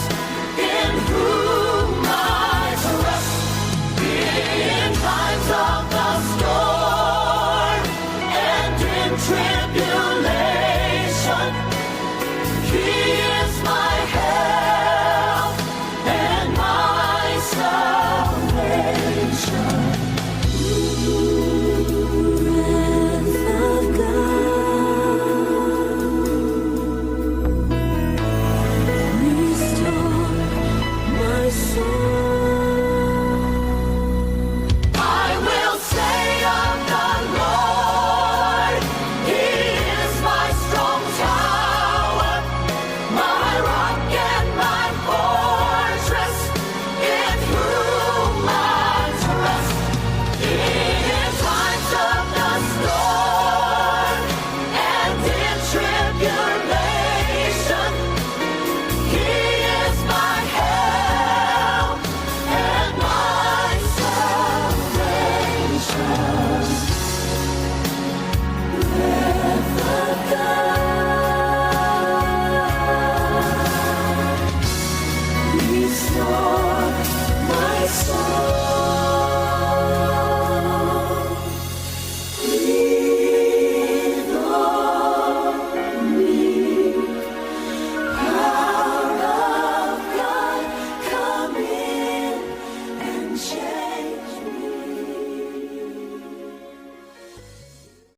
in whom I trust. In times of the storm and in